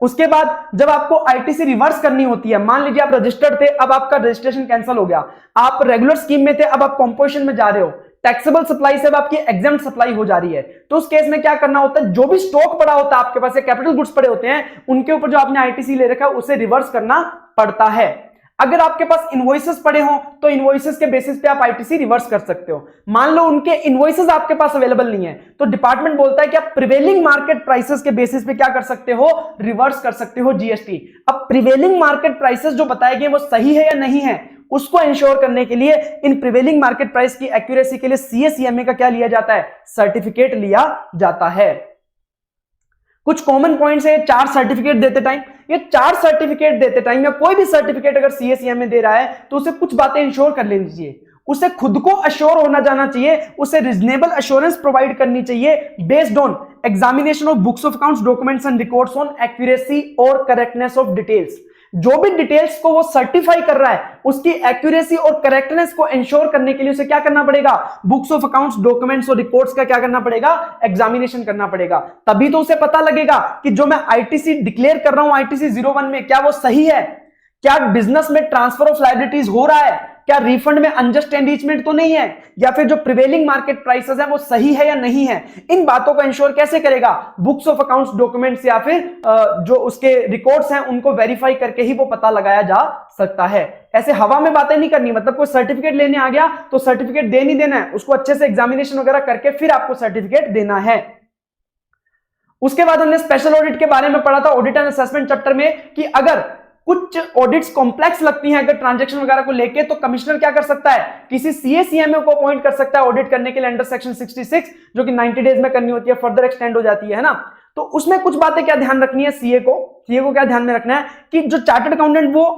उसके बाद जब आपको आईटीसी रिवर्स करनी होती है, मान लीजिए आप रजिस्टर्ड थे, अब आपका रजिस्ट्रेशन कैंसिल हो गया, आप रेगुलर स्कीम में थे, अब आप कंपोजिशन में जा रहे हो, टैक्सेबल सप्लाई से अब आपकी एग्जेम्प्ट सप्लाई हो जा रही है, तो उस केस में क्या करना होता है? जो भी स्टॉक पड़ा होता है आपके पास, कैपिटल गुड्स पड़े होते हैं, उनके ऊपर जो आपने आईटीसी ले रखा है उसे रिवर्स करना पड़ता है। अगर आपके पास इनवॉइसेस पड़े हो तो इनवॉइसेस के बेसिस पे आप आईटीसी रिवर्स कर सकते हो। मान लो उनके इनवॉइसेस आपके पास अवेलेबल नहीं है तो डिपार्टमेंट बोलता है कि आप प्रिवेलिंग मार्केट प्राइसेस के बेसिस पे क्या कर सकते हो, रिवर्स कर सकते हो जीएसटी। अब प्रिवेलिंग मार्केट प्राइसेस जो बताए गए वो सही है या नहीं है, उसको इंश्योर करने के लिए इन प्रिवेलिंग मार्केट प्राइस की एक्यूरेसी के लिए सीएसीएमए का क्या लिया जाता है, सर्टिफिकेट लिया जाता है। कुछ कॉमन पॉइंट्स है, 4 सर्टिफिकेट देते टाइम, ये 4 सर्टिफिकेट देते टाइम या कोई भी सर्टिफिकेट अगर सीएसीएमए दे रहा है तो उसे कुछ बातें इंश्योर कर लेनी चाहिए, उसे खुद को अश्योर होना जाना चाहिए, उसे रीजनेबल अश्योरेंस प्रोवाइड करनी चाहिए based on examination of books of accounts, documents and records on accuracy और करेक्टनेस ऑफ डिटेल्स। जो भी डिटेल्स को वो सर्टिफाई कर रहा है उसकी एक्यूरेसी और करेक्टनेस को इंश्योर करने के लिए उसे क्या करना पड़ेगा, बुक्स ऑफ अकाउंट्स, डॉक्यूमेंट्स और रिकॉर्ड्स का क्या करना पड़ेगा, एग्जामिनेशन करना पड़ेगा। तभी तो उसे पता लगेगा कि जो मैं आईटीसी डिक्लेयर कर रहा हूं आईटीसी 01 में, क्या वो सही है, क्या बिजनेस में ट्रांसफर ऑफ लायबिलिटीज हो रहा है, क्या रिफंड में अनजस्ट एनरिचमेंट तो नहीं है, या फिर जो प्रिवेलिंग मार्केट प्राइसेस है वो सही है या नहीं है। इन बातों को इंश्योर कैसे करेगा, बुक्स ऑफ अकाउंट्स, डॉक्यूमेंट्स या फिर जो उसके रिकॉर्ड्स हैं उनको वेरीफाई करके ही वो पता लगाया जा सकता है। ऐसे हवा में बातें नहीं करनी, मतलब कोई सर्टिफिकेट लेने आ गया तो सर्टिफिकेट दे नहीं देना है, उसको अच्छे से एग्जामिनेशन वगैरह करके फिर आपको सर्टिफिकेट देना है। उसके बाद हमने स्पेशल ऑडिट के बारे में पढ़ा था ऑडिट एंड असेसमेंट चैप्टर में कि अगर कुछ ऑडिट्स कॉम्प्लेक्स लगती हैं अगर ट्रांजैक्शन वगैरह को लेके, तो कमिश्नर क्या कर सकता है, किसी सीएसीएमए को अपॉइंट कर सकता है ऑडिट करने के लिए अंडर सेक्शन 66, जो कि 90 डेज में करनी होती है, फर्दर एक्सटेंड हो जाती है ना। तो उसमें कुछ बातें क्या ध्यान रखनी है, सीए को क्या ध्यान में रखना है कि जो चार्टर्ड अकाउंटेंट वो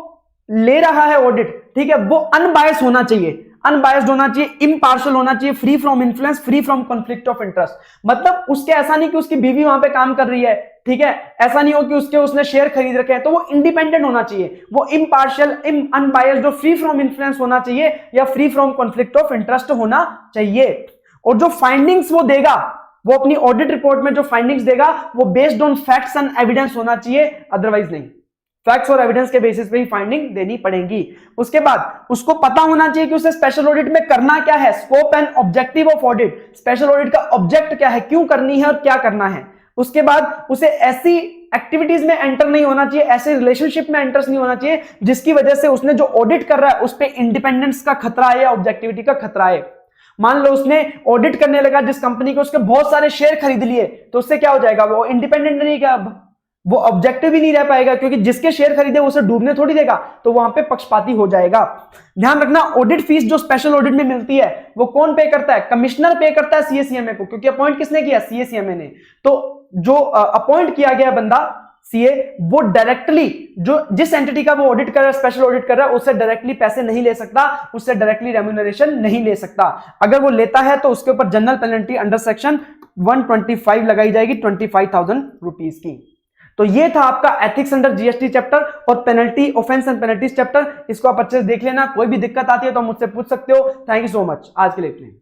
ले रहा है ऑडिट, ठीक है, वो अनबायस्ड होना चाहिए, अनबायस्ड होना चाहिए, इम्पार्शियल होना चाहिए, free from influence, free from conflict of interest. मतलब उसके ऐसा नहीं कि उसकी बीवी वहां पे काम कर रही है, ठीक है, ऐसा नहीं हो कि उसने शेयर खरीद रखे हैं, तो वो इंडिपेंडेंट होना चाहिए, वो इम्पार्शियल, अनबायस्ड और फ्री फ्रॉम इन्फ्लुएंस होना चाहिए या free from conflict of interest होना चाहिए। और जो फाइंडिंग्स वो देगा, वो अपनी ऑडिट रिपोर्ट में जो फाइंडिंग्स देगा वो based on facts and evidence होना चाहिए, अदरवाइज नहीं। फैक्ट्स और एविडेंस के बेसिस पे ही फाइंडिंग देनी पड़ेगी। उसके बाद उसको पता होना चाहिए कि उसे स्पेशल ऑडिट में करना क्या है, scope and objective of audit, special audit का ऑब्जेक्ट क्या है, क्यों करनी है और क्या करना है। उसके बाद उसे ऐसी एक्टिविटीज में एंटर नहीं होना चाहिए, ऐसे रिलेशनशिप में एंटर नहीं होना चाहिए जिसकी वजह से उसने जो ऑडिट कर रहा है उस पर इंडिपेंडेंस का खतरा है या ऑब्जेक्टिविटी का खतरा है। मान लो उसने ऑडिट करने लगा जिस कंपनी के, उसके बहुत सारे शेयर खरीद लिए, तो उससे क्या हो जाएगा, वो इंडिपेंडेंट नहीं, क्या वो ऑब्जेक्टिव ही नहीं रह पाएगा, क्योंकि जिसके शेयर खरीदे उसे डूबने थोड़ी देगा, तो वहां पे पक्षपाती हो जाएगा। ध्यान रखना, ऑडिट फीस जो स्पेशल ऑडिट में मिलती है वो कौन पे करता है, कमिश्नर पे करता है सीएसीएमए को, क्योंकि अपॉइंट किसने किया, सीएसीएमए ने। तो जो अपॉइंट किया गया बंदा सीए, वो डायरेक्टली जो जिस एंटिटी का वो ऑडिट कर रहा है, स्पेशल ऑडिट कर रहा है, उससे डायरेक्टली पैसे नहीं ले सकता, उससे डायरेक्टली रेम्यूनरेशन नहीं ले सकता। अगर वो लेता है तो उसके ऊपर जनरल पेनल्टी अंडर सेक्शन 125 लगाई जाएगी, 25,000 रुपीज की। तो ये था आपका एथिक्स अंडर जीएसटी चैप्टर और penalty, offence and penalties chapter. इसको आप अच्छे से देख लेना, कोई भी दिक्कत आती है तो मुझसे पूछ सकते हो। थैंक यू सो मच, आज के लिए इतना ही।